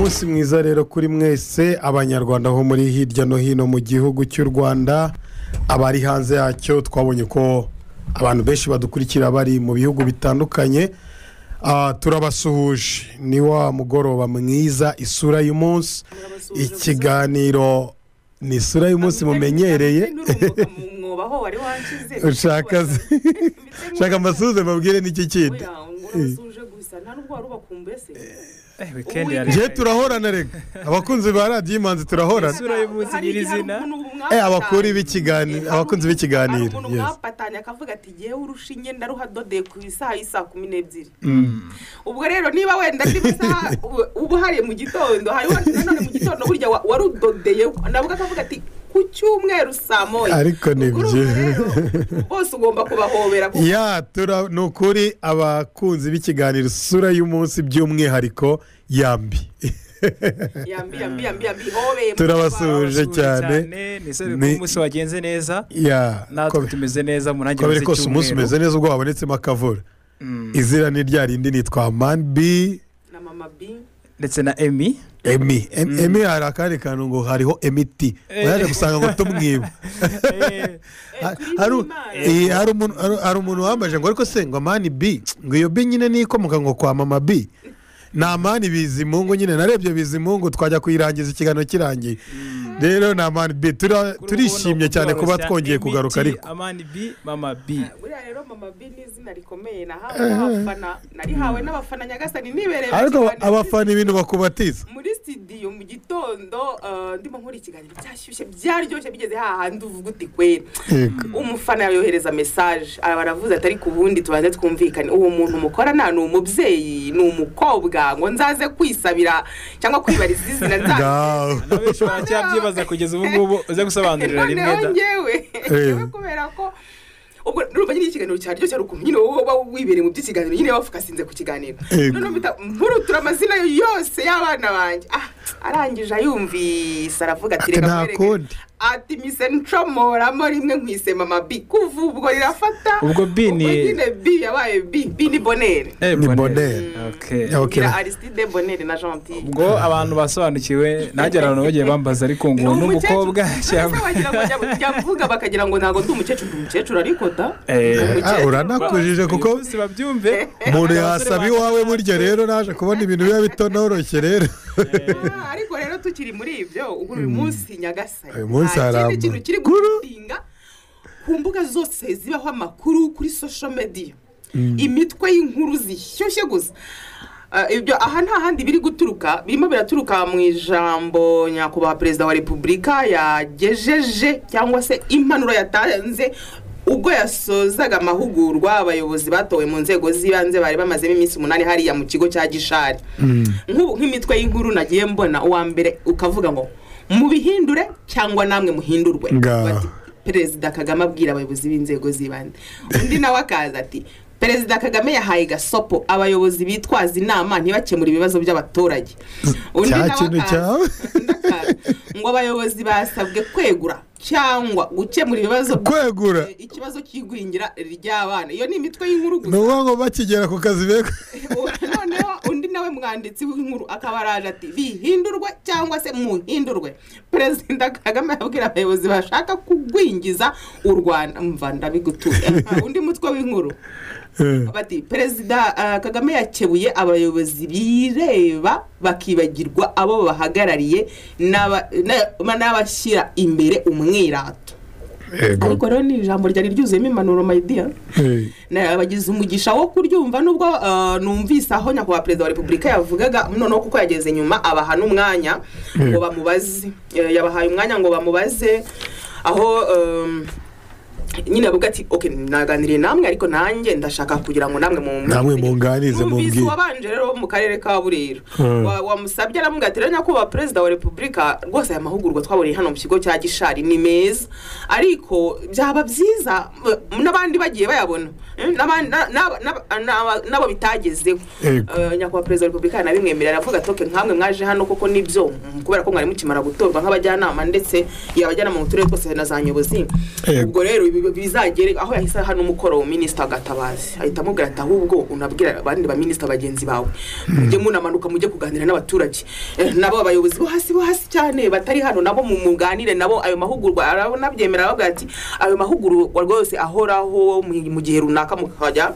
umunsi mwiza rero kuri mwese abanyarwanda ho muri hirya no hino mu gihugu cy'u Rwanda, abari hanze yacyo. Twabonye ko abantu benshi badukurikira bari mu bihugu bitandukanye. Turabasuhuje, ni wa mugoroba mwiza, isura y'umunsi. Ikiganiro ni isura y'umunsi mumenyereye. Shaka mbasuhuze mbabwire n'iki kindi. Je turahorana rega abakunzi ba Radio Imanzi turahorana abakuri b'ikiganiro, abakunzi b'ikiganiro mwapatanya akavuga ati giye urushinge ndaruhadodeye ku isaha 12. Ubwo rero niba wenda ndibisa ubu hari mu gitondo, hari none mu gitondo burya warudodeye navuga akavuga ati ku cyumweru saa moya, ariko nibyo bose ugomba kubahobera nukuri abakunzi b'ikiganiro isura y'umunsi by'umwihariko yambi turabasuje cyane. Ni umunsi wagenze neza, natwe tumeze neza mu ntangiriro z'icyumweru. Ko umunsi umeze neza ubwo wabonetsemo akavura. Izina ni rya rindi nitwa Man B na Mama B ndetse na Emi. Emi hari akandi kantu ngo hariho Emiti, waje gusanga ngo tumwiba. Hari umuntu wambaje ngo ariko se ngo Man B ngo iyo B nyine nikomoka ngo kwa Mama B. Na Mani Bizimungu nyine narebye Bizimungu twajya kuyirangiza ikiganiro kirangiye. Rero na Man B turishimye cyane kuba twongeye kugaruka. Ariko Man B Mama B, buriya rero Mama B ni izina rikomeye, n'abafana narihawe n'abafana Nyagasani nibereye. Ariko abafana ibintu bakubatiza muri studio mu gitondo, ndimo nkora ikiganiro cyashyushye byaryoshye bigeze hahandi uvuga uti kwera. Umufana yohereza message baravuze atari kubundi tubanze twumvikane uwo muntu mukora nta n'umubyeyi n'umukobwa ngo nzaze kwisabira cyangwa kwibariza izina nzaje cyabyibaza kugeza ubu ngubu uze gusobanurira rimwe da ngewe kubera ko ubwo urumva nyine ikiganiro cyaryo cy'urukundo nyine wowe wibereye mu by'ikiganiro nyine wafukasinze ku kiganiro none mpurutura amazina yose y'abana banjye arangije ayumvise aravuga ati reka mwereke ati mise ncomoramo rimwe nkwise Mama B kuva ubwo rirafata. Ubwo B ni B yabaye B ni Bonheur. Ni Bonheur. Okay. Aristide Bonheur na Gentil. Ubwo abantu basobanukiwe nagerano bagiye bambaza ariko ngo n'umukobwa cyangwa yavuga bakagira ngo ntago ndi umukecuru ariko da. Uranakujije kuko sibabyumve muri hasabi wawe buryo rero naje kubona ibintu biba bitonoroshye rero. Ariko rero tukiri muri ibyo ubwo uyu munsi Nyagasani ikintu kiri gutinga ku mbuga zose zibaho amakuru kuri social media, imitwe y'inkuru zishyushye gusa. Ibyo aha nta handi biri guturuka, birimo biraturuka mu ijambo nyakubahwa Perezida wa Repubulika yagejeje cyangwa se impanuro yatanze ubwo yasozaga amahugurwa abayobozi batowe mu nzego z'ibanze bari bamazemo iminsi 8 hariya mu kigo cya Gishari. Nk'imitwe y'inkuru nagiye mbona, uwa mbere ukavuga ngo mubihindure cyangwa namwe muhindurwe. Bati Perezida Kagame abwira abayobozi b'inzego z'ibanze. Undi nawe akaza ati Perezida Kagame yahaye gasopo abayobozi bitwaza inama ntibakemura ibibazo by'abaturage. Undi nawe akaza ngo abayobozi basabwe kwegura cyangwa gukemura ibibazo kwegura ikibazo cy'igwingira ry'abana. Iyo ni imitwe y'inkuru gusa, no ngo bakigera ku kazi beko. Noneho undi nawe mwanditsi w'inkuru akabaraje ati bihindurwe cyangwa se muhindurwe. Perezida Kagame yabwira abayobozi bashaka kugwingiza u Rwanda mva ndabigutuye. Undi mutwe w'inkuru bati Perezida Kagame yakebuye abayobozi bireba bakibagirwa abo bahagarariye n'abashyira imbere umwirato. Ariko rero ni ijambo ryari ryuzuyemo impanuro my dear. Nabagize umugisha wo kuryumva nubwo numvise aho nyakubahwa Perezida wa Repubulika yavugaga noneho kuko yageze nyuma abaha n'umwanya ngo bamubaze, yabahaye umwanya ngo bamubaze aho nyine avuga ati okay naganiriye namwe ariko nanjye ndashaka kugira ngo namwe munganize mumbwire. Wabanje rero mu karere ka Burera wamusabye aramubwira ati nyakubahwa Perezida wa Repubulika rwose aya mahugurwa twaburiye hano mu kigo cya Gishari ni meza ariko byaba byiza n'abandi bagiye bayabona nabo bitagezeho. Nyakubahwa Perezida wa Repubulika nabimwemerera aravuga ati okay nkamwe mwaje hano koko nibyo kubera ko mwari mukimara gutorwa nk'abajyanama ndetse yabajyana mu turere twose na za nyobozi. Ubwo rero ibi bizagere aho yahise hano umukoro wa Minister Gatabazi ahita amubwira ati ahubwo unabwira abandi ba minister bagenzi bawe mujye munamanuka mujye kuganira n'abaturage nabo abayobozi bo hasi cyane batari hano nabo mu muganire nabo ayo mahugurwa arabonabyemera bavuga ati ayo mahugurwa rwose ahoraho mu gihe runaka mukajya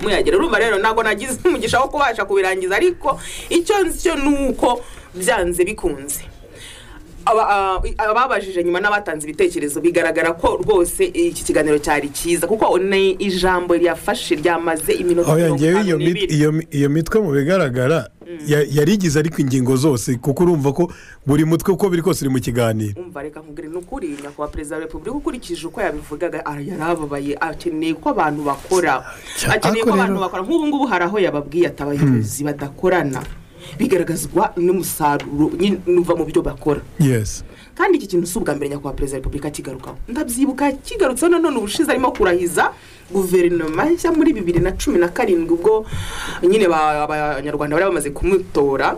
muyagera urumva rero nago nagize umugisha wo kubasha kubirangiza ariko icyo nzicyo nuko byanze bikunze ababajije nyuma n'abatanze ibitekerezo bigaragara ko rwose iki kiganiro cyari cyiza kuko ni ijambo ryafashe ryamaze iminota 52 iyo mitwe mu bigaragara yarigize ariko ingingo zose kuko urumva ko buri mutwe uko biri kose uri mu kiganiro umva reka nkubwire n'ukuri nyakubahwa perezida wa repubulika ukurikije uko yabivugaga yarababaye akeneye ko abantu bakora nk'ubu ngubu hari aho yababwiye ati abayobozi badakorana bigaragazwa n'umusaruro nuva mu byo bakora yes kandi iki kintu subwa mbere nyakubahwa perezida wa repubulika kigaruka ndabyibuka kigarutse none ubushize arimo kurahiza guverinoma nshya muri 2017 ubwo nyine abanyarwanda bari bamaze kumutora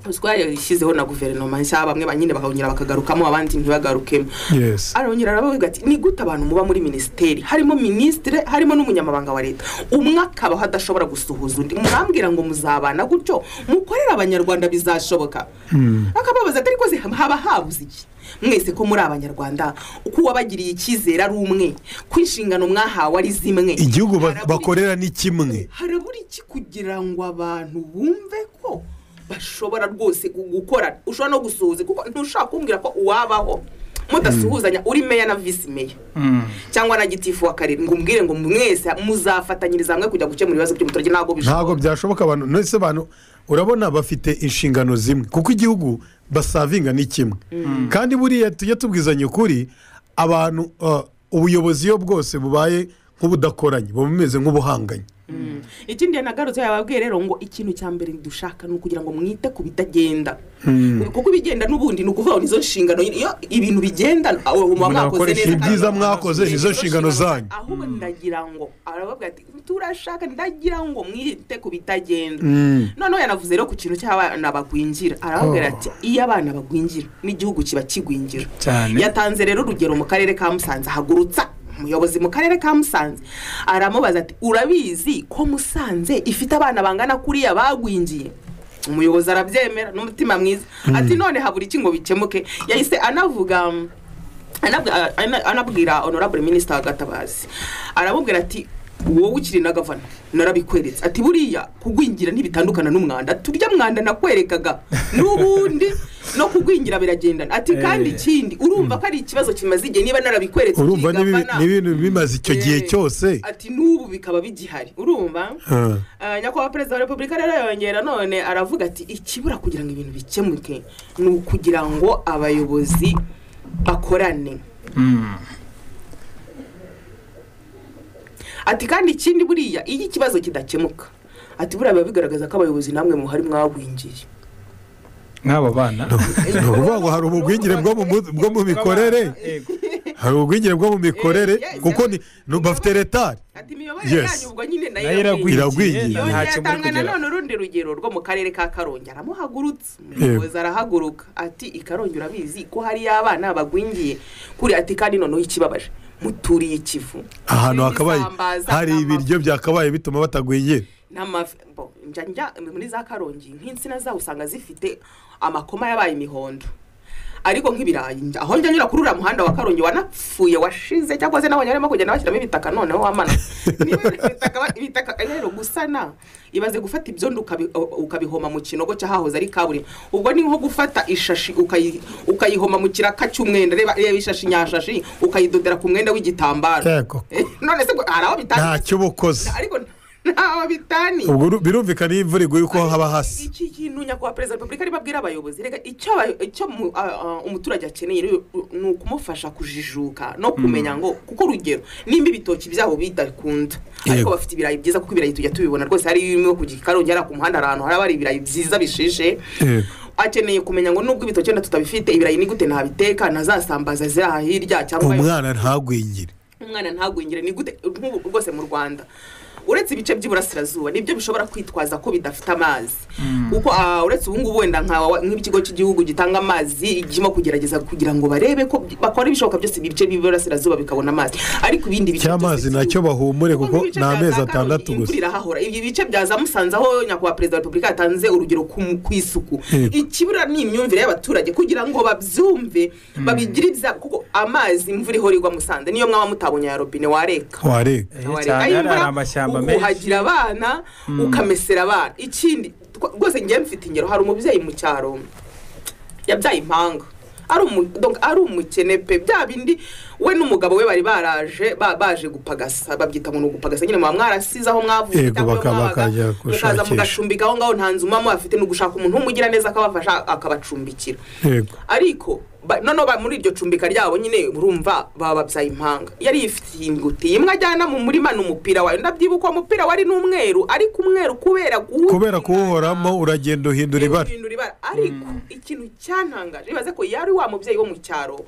uzwa yashyizeho na guverinoma nshya bamwe banyine bakongera bakagarukamo abandi ntibagarukemo yes arongera aravuga ati ni gute abantu muba muri ministeri harimo ministre harimo n'umunyamabanga wa leta umwe akaba hadashobora gusuhuza undi murambwira ngo muzabana gutyo mukorera abanyarwanda bizashoboka akababaza atari koze haba habuze iki mwese ko muri abanyarwanda uko wabagiriye ikizera ari umwe kwinshingano mwahawe ari zimwe igihugu bakorera ni kimwe haraburi iki kugira ngo abantu bumve ko bashobora rwose gukora ushobora no gusuhuza kuko ntushaka kumbwira ko uwabaho mudasuhuzanya uri meya na vice meya cyangwa na gitifu wa karere ngo umbwire ngo mwese muzafatanyiriza hamwe kujya gukemura ibibazo by'umuturage ntago byashoboka abantu nese abantu urabona bafite inshingano zimwe kuko igihugu basavinga ni kimwe kandi buriya tujye tubwizanya ukuri abantu ubuyobozi yo bwose bubaye nk'ubudakoranye bumeze nk'ubuhanganye ikindi nagarutse yababwiye rero ngo ikintu cya mbere dushaka ni ukugira ngo mwite ku bitagenda kuko ibigenda n'ubundi ni ukuvuga nizo nshingano iyo ibintu bigenda mwakoze neza ibyiza mwakoze nizo nshingano zanyu ahubwo ndagira ngo arababwira ati turashaka ndagira ngo mwite ku bitagenda noneho yanavuze rero ku kintu cy'abana bagwingira arababwira ati iyo abana bagwingira n'igihugu kiba kigwingira yatanze rero urugero mu karere ka Musanze hagurutsa umuyobozi mu karere ka Musanze aramubaza ati urabizi ko Musanze ifite abana bangana kuriya bagwingiye umuyobozi arabyemera n'umutima mwiza ati none habura iki ngo bikemuke yahise anabwira honorable minister Gatabazi aramubwira ati wowe ukiri na gavana narabikweretse ati buriya kugwingira ntibitandukana n'umwanda turya mwanda nakwerekaga n'ubundi no kugwingira biragendana ati kandi ikindi urumva ko ari ikibazo kimaze igihe niba narabikweretse urumva n'ibintu bimaze icyo gihe cyose ati n'ubu bikaba bigihari urumva nyakubahwa perezida wa repubulika rero yongera none aravuga ati ikibura kugira ngo ibintu bikemuke ni ukugira ngo abayobozi bakorane ati kandi ikindi buriya iyo ikibazo kidakemuka ati buriya biba bigaragaza ko abayobozi namwe muhari mwagwingiye nk'aba bana ni ukuvuga ngo hari ubugwingire bwo mu mikorere hari ubugwingire bwo mu mikorere kuko bafite retari ati imiyoborere yanyu ubwo nyine nayo iragwingiye yatanga nanone urundi rugero rwo mu karere ka Karongi aramuhagurutse umuyobozi arahaguruka ati ikarongi urabizi ko hari abana bagwingiye kuri ati kandi noneho ikibabaje muturiye ikivu ahantu hakabaye hari ibiryo byakabaye bituma batagwingira njya muri za Karongi nk'insina zaho usanga zifite amakoma yabaye imihondo ariko nk'ibirayi aho njya nyura kuri uriya muhanda wa Karongi wanapfuye washize cyangwa se n'abanyarwanda barimo kugenda bashyiramo ibitaka noneho wamana ibitaka rero gusana ibaze gufata ibyondo ukabihoma mu kinogo cyahahoze ari kaburimbo ubwo ni nko gufata ishashi ukayihoma mu kiraka cy'umwenda reba ishashi nyashashi ukayidodera ku mwenda w'igitambaro none se araho bitanye ntacyo bukoze ariko ntaho bitani ubwo birumvikana imvura iguye uko haba hasi iki kintu nyakubahwa perezida wa repubulika aribabwira abayobozi rega icyo umuturage akeneye ni ukumufasha kujijuka no kumenya ngo kuko urugero nimba ibitoki byabo bidakunda ariko bafite ibirayi byiza kuko ibirayi tujya tubibona rwose hari bimwe ku Karongi ari ku muhanda ahantu hari abari ibirayi byiza bishishe akeneye kumenya ngo nubwo ibitoki wenda tutabifite ibirayi ni gute ntabiteka nazasambaza ziraha hirya cyangwa umwana ntagwingire ni gute rwose mu Rwanda uretse ibice by'iburasirazuba nibyo bishobora kwitwaza ko bidafite amazi kuko uretse ubu ngubu wenda nk'ikigo cy'igihugu gitanga amazi kirimo kugerageza kugira ngo barebe ko bakora ibishoboka byose ibice by'iburasirazuba bikabona amazi ariko ibindi bice cy'amazi nacyo bahumure kuko ni amezi 6 gusa irahahora ibi bice byaza Musanze aho nyakubahwa perezida wa repubulika yatanze urugero ku isuku ikibura ni imyumvire y'abaturage kugira ngo babyumve babigire ibya kuko amazi imvura ihorirwa Musanze niyo mwaba mutabonye ya robine wareka amashyamba menshi uhagira abana ukamesera abana ikindi rwose ngiye mfite ingero hari umubyeyi mu cyaro yabyaye impanga ari umukene pe bya bindi we n'umugabo we bari baje gupagasa babyita ngo gupagasa nyine mwarasize aho mwavuye bakaza mugashumbika aho ngaho ntanzu mama afite no gushaka umuntu umugira neza akabafasha akabacumbikira ariko nono muri iryo cumbika ryabo nyine urumva bababyaye impanga yari ifitiye ingutiye imwe ajyana mu murima n'umupira wayo ndabyibuka umupira wari n'umweru ariko umweru kubera kuwuhoramo uragenda uhindura ibara ariko ikintu cyantangaje bibaze ko yari wa mubyeyi wo mu cyaro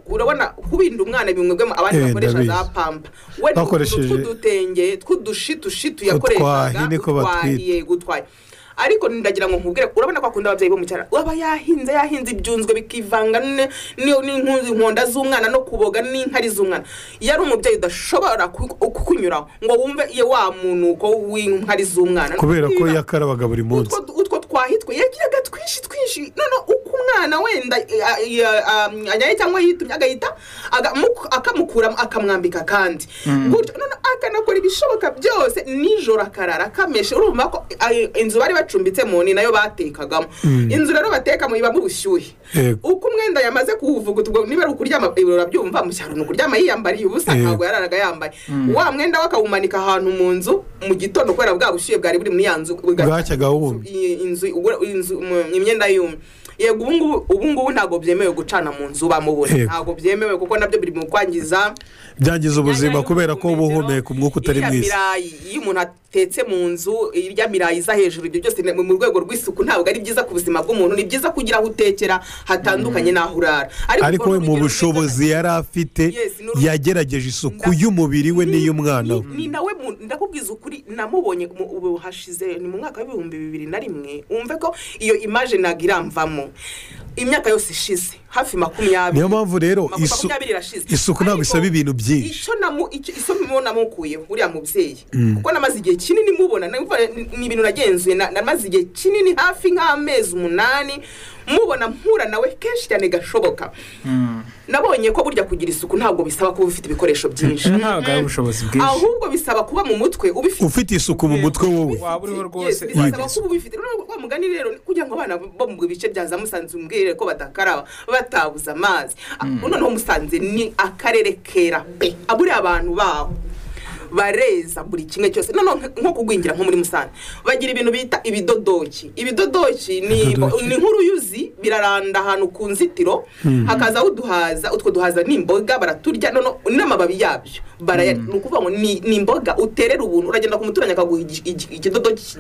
urabona kubinda umwana bimwegwemo abandi bakoresha za pampa we n'udutenge tw'udushitushito yakoreshaga gutwaye ariko ndagira ngo nkubwire urabona ko akunda ababyeyi bo mu cyaro aba yahinze ibyunzwe bikivanga n'inkonda z'umwana no kuboga n'inkari z'umwana yari umubyeyi udashobora kukunyuraho ngo wumve iyo wa muntu ko w'inkari z'umwana kubera ko yakarabaga buri munsi utwo twahitwe yagiraga twinshi none uko umwana wenda anyaye cyangwa yitumye agahita akamukuramo akamwambika kandi gutyo none akanakora ibishoboka byose nijoro akarara akameshe urumva ko inzu bari bacumbitsemo ni nayo batekagamo inzu rero batekamo ibamo ubushyuhe uko umwenda yamaze kuvuga niba ari ukuryama urabyumva mu cyaro n'ukuryama yiyambariye ubusa ntabwo yararaga yambaye wa mwenda wakawumanika ahantu mu nzu mu gitondo kubera bwa bushyuhe bwari buri muri ya nzu bwacyaga wumva inzu imyenda yumye yego ubu ngubu ntabwo byemewe gucana mu nzu bamubona ntabwo byemewe kuko nabyo biri mu kwangiza byangiza ubuzima kubera ko uba uhumeka umwuka utari mwiza iyo umuntu atetse mu nzu irya mirayi iza hejuru ibyo byose mu rwego rw'isuku ntabwo ari byiza ku buzima bw'umuntu ni byiza kugira aho utekera hatandukanye n'aho urara ariko we mu bushobozi yari afite yagerageje isuku y'umubiri we n'iy'umwana we ni nawe ndakubwiza ukuri namubonye ubu hashize ni mu mwaka w'ibihumbi 2001 umve ko iyo image nagiramvamo imyaka yose ishize hafi 20 niyo mpamvu rero isuku ntabwo isaba ibintu byinshi icyo mubona mukuye uriya mubyeyi kuko namaze igihe kinini mubona ni ibintu nagenzuye namaze igihe kinini hafi nk'amezi 8 mubona mpura nawe kenshi cyane gashoboka nabonye ko burya kugira isuku ntabwo bisaba kuba ufite ibikoresho byinshi ntabwo ari ubushobozi bwinshi ahubwo bisaba kuba mu mutwe ufite isuku mu mutwe wowe waba uriho rwose bisaba kuba ubifite wa mugani rero kugira ngo abana bo mu bice bya za Musanze umbwire ko badakaraba batabuza amazi noneho Musanze ni akarere kera pe aburi abantu baho bareza buri kimwe cyose nko kugwingira nko muri Musanze bagira ibintu bita ibidodoki ni nk'uruyuzi biraranda ahantu ku nzitiro hakaza uduhaza utwo duhaza n'imboga baraturya n'amababi yabyo ni ukuvuga ngo ni imboga uterera ubuntu uragenda ku muturanye akaguha ikidodoki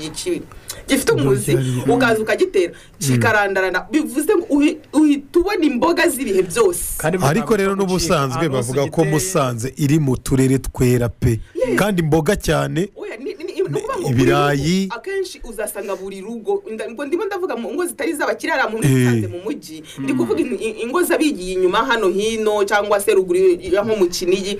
gifite umuzi ukaza ukagitera kikarandarana bivuze ngo uhita ubona imboga z'ibihe byose ariko rero n'ubusanzwe bavuga ko Musanze iri mu turere twera pe kandi imboga cyane ibirayi akenshi uzasanga buri rugo ndimo ndavuga mu ngo zitari z'abakire ari mu Musanze mu mujyi ndi kuvuga ingo z'abigiye inyuma hano hino cyangwa se ruguru nko mu Kinigi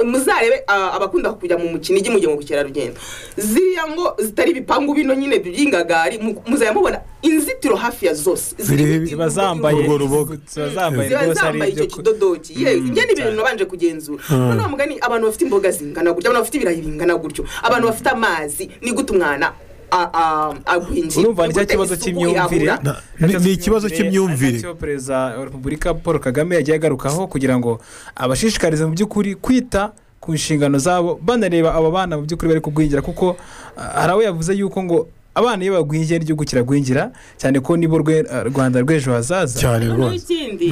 muzarebe abakunda kujya mu Kinigi mujye mu bukerarugendo ziriya ngo zitari ibipangu bino nyine by'ingagari muzaya mubona inzitiro hafi ya zose ziba zambaye icyo kidodoki njye ni ibintu nabanje kugenzura noneho mugani abantu bafite imboga zingana gutya abantu bafite ibirayi bingana gutyo abantu bafite amazi ni gute umwana agwingira urumva ni cya kibazo cy'imyumvire ni ikibazo cy'imyumvire cyo perezida wa repubulika Paul Kagame yagiye agarukaho kugira ngo abashishikarize mu by'ukuri kwita ku nshingano zabo banareba aba bana mu by'ukuri bari kugwingira kuko hari aho yavuze yuko ngo abana iyo bagwingiye igihugu kiragwingira cyane ko nibo Rwanda rw'ejo hazaza cyane rwose ikindi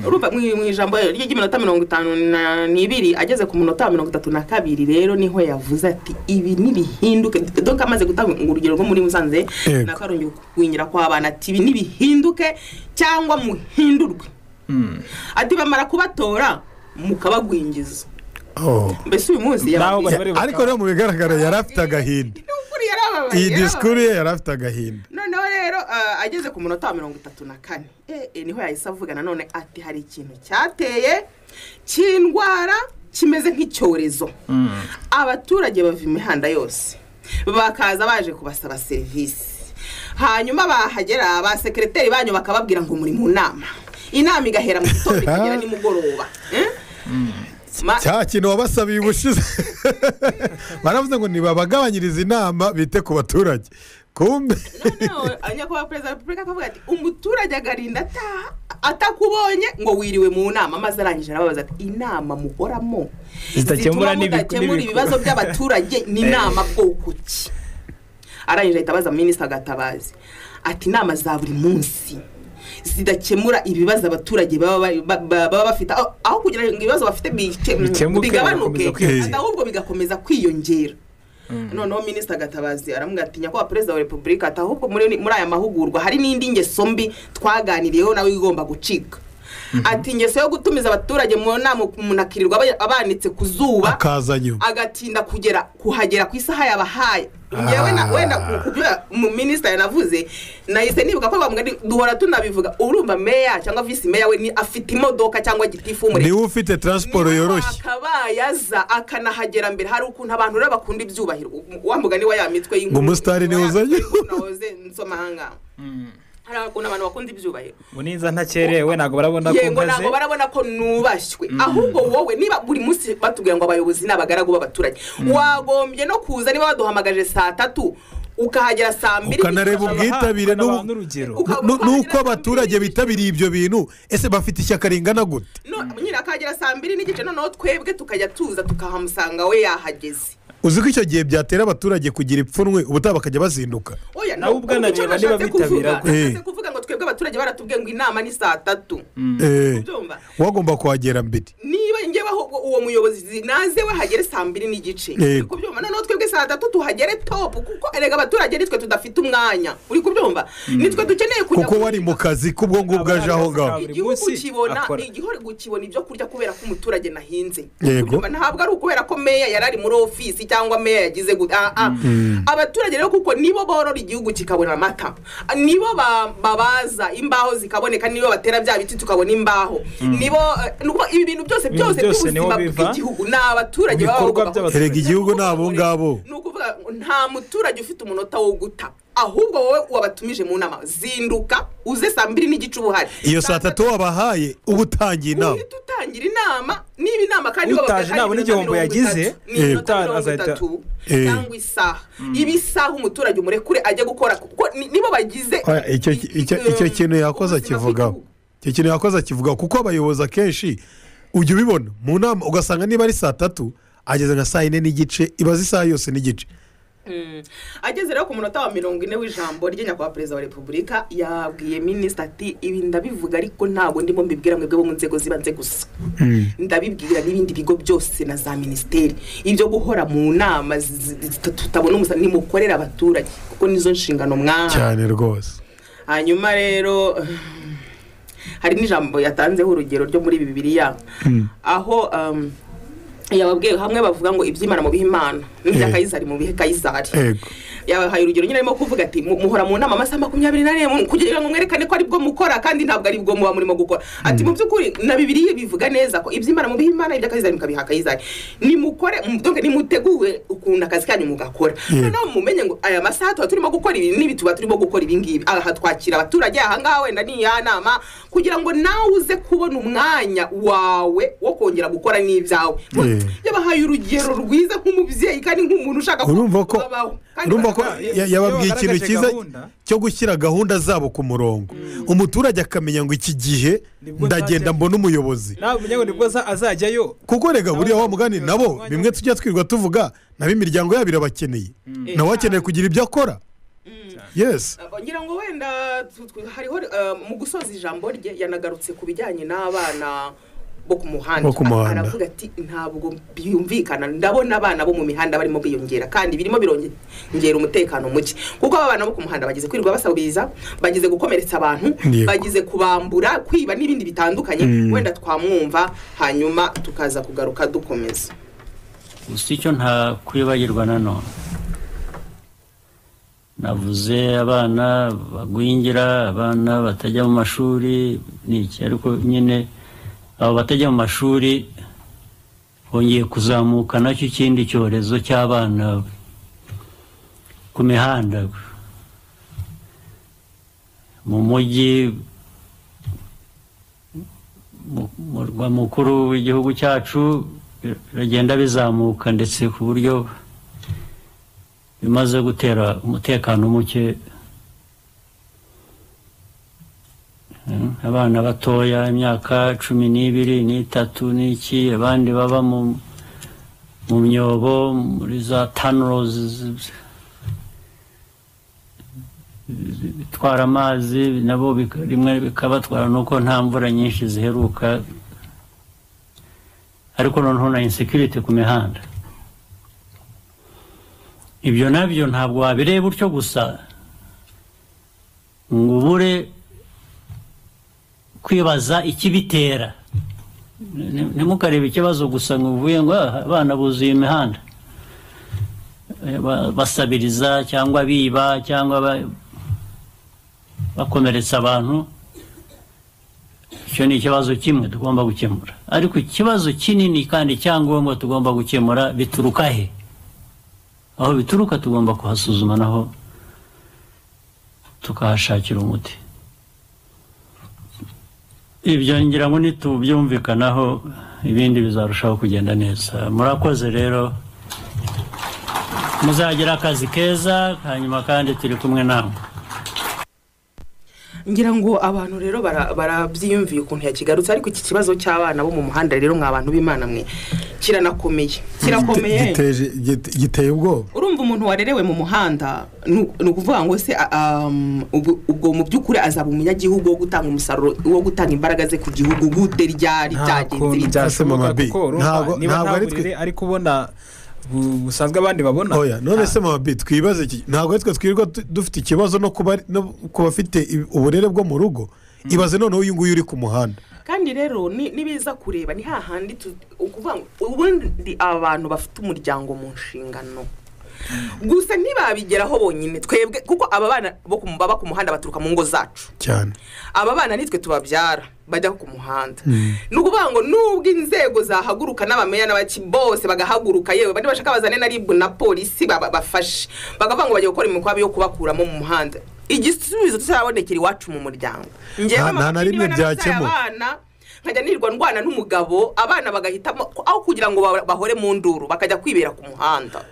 urumva mu ijambo ry'iminota 52 ageze ku minota 32 rero niho yavuze ati ibi nibihinduke donc amaze gutanga urugero rwo muri Musanze nakarongeye kugwingira kwa abana ati ibi nibihinduke cyangwa muhindurwe ati bamara kubatora mukabagwingiza mbese uyu munsi ariko rero mu bigaragara yari afite agahinda iyi disikuru ye yari afite agahinda. noneho rero ageze ku munota wa 34 niho yahise avuga nanone ati hari ikintu cyateye cy'indwara kimeze nk'icyorezo. Abaturage bava imihanda yose bakaza baje kubasaba serivisi, hanyuma bahagera ba sekreteri banyu bakababwira ngo muri mu nama, inama igahera mu gitondo ikagera nimugoroba. cya kintu wabasabiye ubushize baravuze ngo nibabagabanyiriza inama bite ku baturage, kumbe nyakubahwa perezida wa repubulika akavuga ati umuturage agarinda atakubonye ngo wiriwe mu nama, maze arangije arababaza ati inama muhoramo zituma mudakemura ibibazo by'abaturage ni inama bwoko ki? Arangije ahita abaza minisita Gatabazi ati inama za buri munsi zidakemura ibibazo abaturage baba bafite, aho kugira ngo ibibazo bafite bigabanuke ahubwo bigakomeza kwiyongera. Noneho minisita Gatabazi aramubwira ati nyakubahwa perezida wa repubulika ati ahubwo muri aya mahugurwa hari n'indi ngeso mbi twaganiriyeho nawe igomba gucika. Ati ingeso yo gutumiza abaturage mu nama umuntu akirirwa abanitse ku zuba agatinda kuhagera ku isaha yabahaye. Ngewe wenda mu minisita yanavuze nahise nibuka ko duhora tunabivuga, urumva meya cyangwa visi meya we ni afite imodoka cyangwa gitifu umure, niwe ufite transport yoroshye akabayaza akanahagera mbere. Hari ukuntu abantu rero bakunda ibyubahiro, wamugani wa ya mitwe y'ingwe umusitari niwe uzanye nahoze nsomahanga. Hari ukuntu abantu bakunda ibyubahiro, Muninza ntakerewe ntago barabona ko ntago barabona ko nubashywe. Ahubwo wowe niba buri munsi batubwira ngo abayobozi n'abagaragu b'abaturage wagombye no kuza niba baduhamagaje saa 3 ukahagera saa 2 ukanareba ubwitabire nuko abaturage bitabiriye ibyo bintu. Ese bafite ishyaka ringana gute? Nyine akagera saa 2 n'igice noneho twebwe tukajya tuza tukahamusanga we yahageze. Uzi ko icyo gihe byatera abaturage kugira ipfunwe ubutaha bakajya bazinduka. nawe ubwanareba niba bitabira kuvuga ngo twebwe abaturage baratubwiye ngo inama ni saa 3. wagomba kuhagera mbere. Niba ngeweho uwo muyobozi naze we hagere saa 2 n'igice. Kubyumva noneho twebwe saa 3 tuhagere top, kuko erega abaturage nitwe tudafite umwanya. Uri kubyumva? Nitwe dukeneye kujya kuko wari mu kazi kubwo ngubwo aje aho ngaho. Igihugu kibona ibyo kurya kubera ko umuturage nahinze. Kubyumva ntabwo ari ukubera ko meya yarari muri office cyangwa meya yagize abaturage rero kuko nibo borora igihugu kikabona amata, nibo babaza imbaho zikaboneka, nibo batera bya biti tukabona imbaho, nibo ibi bintu byose by'ubuzima bw'igihugu n'abaturage baba erega igihugu nabo ngabo. Nukuvuga nta muturage ufite umunota wo guta, ahubwo wowe wabatumije mu nama zinduka uze saa 2 n'igice ubuhari. Iyo saa 3 wabahaye ubutangiye inama. Tutangira inama niba inama kandi utaje nabo n'igihombo yagize azahita cyangwa isaha ibisaha umuturage umurekure ajya gukora kuko nibo bagize icyo kintu yakoze kivugaho. Icyo kintu yakoze kivugaho kuko abayobozi akenshi ujya ubibona mu nama ugasanga niba ari saa 3 ageze nka saa 4 n'igice, ibaza isaha yose n'igice. Ageze rero ku munota wa 40 w'ijambo rye nyakubahwa perezida wa repubulika yabwiye minisita ati ibi ndabivuga ariko ntabwo ndimo mbibwira mwebwe bo mu nzego zibanze gusa, ndabibwira n'ibindi bigo byose na za ministeri. Ibyo guhora mu nama tutabona umusa nimukorera abaturage kuko nizo nshingano mwa cyane rwose. Hanyuma rero hari n'ijambo yatanzeho urugero ryo muri Bibiliya aho yababwiye hamwe bavuga ngo iby'Imana mu bihe Imana n'ibya Kayisari mu bihe Kayisari. Yabahaye urugero nyine arimo kuvuga ati muhora mu nama amasaha 24 kugira ngo mwerekane ko ari bwo mukora kandi ntabwo ari bwo muba murimo gukora. Ati mu by'ukuri na Bibiliya bivuga neza ko iby'Imana mu bihe Imana ibya Kayisari mukabiha Kayisari. Nimukore donc nimuteguwe ukunda akazi kanyu mugakora. Noneho mumenye ngo aya masaha turimo gukora ibi nibi tuba turimo gukora ibi ngibi. Aha twakira abaturage aha ngaho wenda ni ya nama kugira ngo nawe uze kubona umwanya wawe wo kongera gukora n'ibyawe. Yabahaye urugero rwiza nk'umubyeyi kandi nk'umuntu ushaka urumva ko yababwiye ikintu cyiza cyo gushyira gahunda zabo ku murongo. Umuturage akamenya ngo iki gihe ndagenda mbona umuyobozi nabwo nibwo azajyayo, kuko rega buriya wa mugani nabo bimwe tujya twirwa tuvuga nabo imiryango yabo irabakeneye, nawe akeneye kugira ibyo akora. Yes, ngira ngo wenda hariho mu gusoza ijambo rye yanagarutse ku bijyanye n'abana bo ku muhanda. Aravuga ati ntabwo byumvikana ndabona abana bo mu mihanda barimo biyongera kandi birimo birongera umutekano muke, kuko abana bo ku muhanda bagize kwirirwa basabiza, bagize gukomeretsa abantu, bagize kubambura, kwiba n'ibindi bitandukanye. Wenda twamwumva hanyuma tukaza kugaruka dukomeza. gusa icyo nta kwibagirwa nanone navuze abana bagwingira abana batajya mu mashuri n'iki ariko nyine abo batajya mu mashuri hongeye kuzamuka nacyo ikindi cyorezo cy'abana ku mihanda mu mujyi mu murwa mukuru w'igihugu cyacu biragenda bizamuka ndetse ku buryo bimaze gutera umutekano muke abana batoya imyaka 12 n'itatu n'iki abandi baba mu myobo muri za tunnels bitwara amazi nabo rimwe bikabatwara nuko nta mvura nyinshi ziheruka ariko noneho na insecurity ku mihanda ibyo nabyo ntabwo wabireba utyo gusa ngo ubure kwibaza ikibitera ntimukarebe ikibazo gusa ngo uvuye ngo abana buzuye imihanda basabiriza cyangwa biba cyangwa bakomeretsa abantu icyo ni ikibazo kimwe tugomba gukemura ariko ikibazo kinini kandi cyangombwa tugomba gukemura bituruka he aho bituruka tugomba kuhasuzuma naho tukahashakira umuti ibyo ngira ngo nitubyumvikanaho ibindi bizarushaho kugenda neza murakoze rero muzagira akazi keza hanyuma kandi turi kumwe namwe ngira ngo abantu rero barabyiyumviye ukuntu yakigarutse ariko iki kibazo cy'abana bo mu muhanda rero mw'abantu b'Imana mwe kirakomeye giteye ubwoba urumva umuntu warerewe mu muhanda nukuvuga ngo se ubwo mu by'ukuri azaba umunyagihugu wo gutanga umusaruro wo gutanga imbaraga ze ku gihugu gute ryari byagenze ntabwo ari kubona busanzwe abandi babona oya none se mabi twibaze iki ntabwo twe twirwa dufite ikibazo no kuba bafite uburere bwo mu rugo ibaze noneho uyu nguyu uri ku muhanda kandi rero nibiza kureba ni hahandi ukuvuga ngo ubundi abantu bafite umuryango mu nshingano gusa ntibabigeraho bonyine twebwe kuko aba bana baba ku muhanda baturuka mu ngo zacu cyane aba bana nitwe tubabyara bajya ku muhanda nukuvuga ngo nubwo inzego zahaguruka n'abameya n'abaki bose bagahaguruka yewe bandi bashaka bazane na RIB na polisi bafashe bagavuga ngo bagiye gukora imikwabi yo kubakuramo mu muhanda igisubizo cyabonekera iwacu mu muryango nta na rimwe byakemuka nkajya nirwa ndwana n'umugabo abana bagahitamo aho kugira ngo bahore mu nduru bakajya kwibera ku muhanda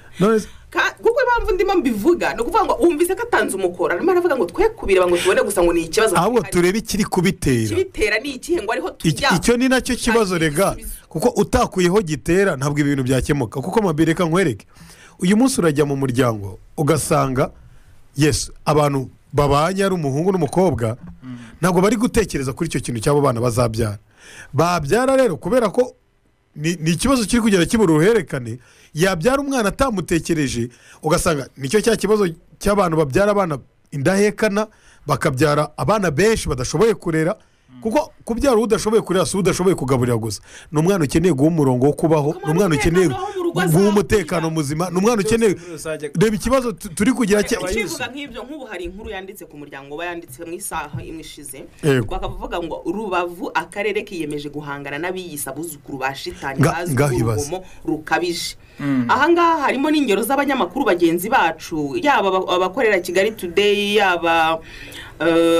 kuko impamvu ndimo mbivuga no kuvuga ngo wumvise ko atanze umukora arimo aravuga ngo twe kubireba ngo tubone gusa ngo ni ikibazo ahubwo turebe ikiri kubitera ni ikihe ngo ariho tujya icyo ni nacyo kibazo rega kuko utakuyeho gitera ntabwo ibintu byakemuka kuko mabireka nkwereke uyu munsi urajya mu muryango ugasanga yes abantu babanye ari umuhungu n'umukobwa ntabwo bari gutekereza kuri icyo kintu cy'abo bana babyara rero kubera ko ni ikibazo kiri kugenda kibura uruhererekane yabyara umwana atamutekereje ugasanga nicyo cya kibazo cy'abantu babyara abana indahekana bakabyara abana benshi badashoboye kurera kuko kubyara udashoboye kurera si udashoboye kugaburira gusa ni umwana ukeneye guha umurongo wo kubaho ni umwana ukeneye guha umutekano muzima ni umwana ukeneye reba ikibazo turi kugira kivuga nk'ibyo nk'ubu hari inkuru yanditse ku muryango bayanditse mu isaha imwe ishize bakavuga ngo Rubavu akarere kiyemeje guhangana n'abiyisa abuzukuru ba shitani bazwi urugomo rukabije ahangaha harimo n'ingero z'abanyamakuru bagenzi bacu yaba abakorera Kigali Today yaba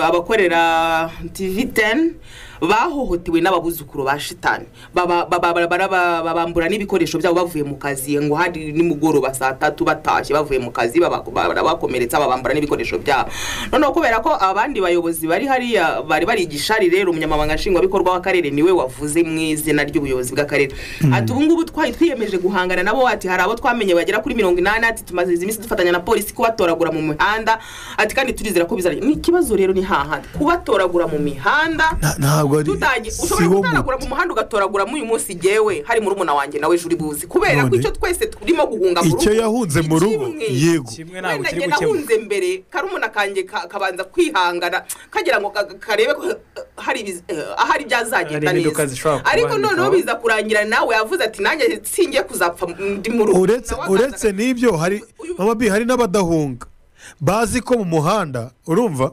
abakorera TV10 bahohotewe n'ababuzukuru ba shitani babambura n'ibikoresho byabo bavuye mu kazi ngo hari nimugoroba saa 3 batashye bavuye mu kazi bakomeretsa babambura n'ibikoresho byabo none kubera ko abandi bayobozi bari hariya bari igishari rero umunyamabanga nshingwabikorwa w'akarere niwe wavuze mu izina ry'ubuyobozi bw'akarere ati ubu ngubu twiyemeje guhangana nabo ati hari abo twamenye bagera kuri 80 ati tumaze iminsi dufatanya na polisi kubatoragura mu mihanda ati kandi turizera ko bizaranye ni ikibazo rero ni hahandi kubatoragura mu mihanda ntabwo ntabwo ari ushobora gutoragura mu muhanda ugatoragura mu uyu munsi gewe hari murumuna wanjye nawe ejo uri buzi kubera ko icyo twese turimo guhunga mu rugo icyo yahunze mu rugo yego ntabwo kiri gukemura nahunze mbere karumuna kanjye kabanza kwihangana kagira ngo karebe ko ahari byazagenda neza ariko noneho biza kurangira nawe yavuze ati nanjye singiye kuzapfa ndi mu rugo uretse n'ibyo hari hari n'abadahunga bazi ko mu muhanda urumva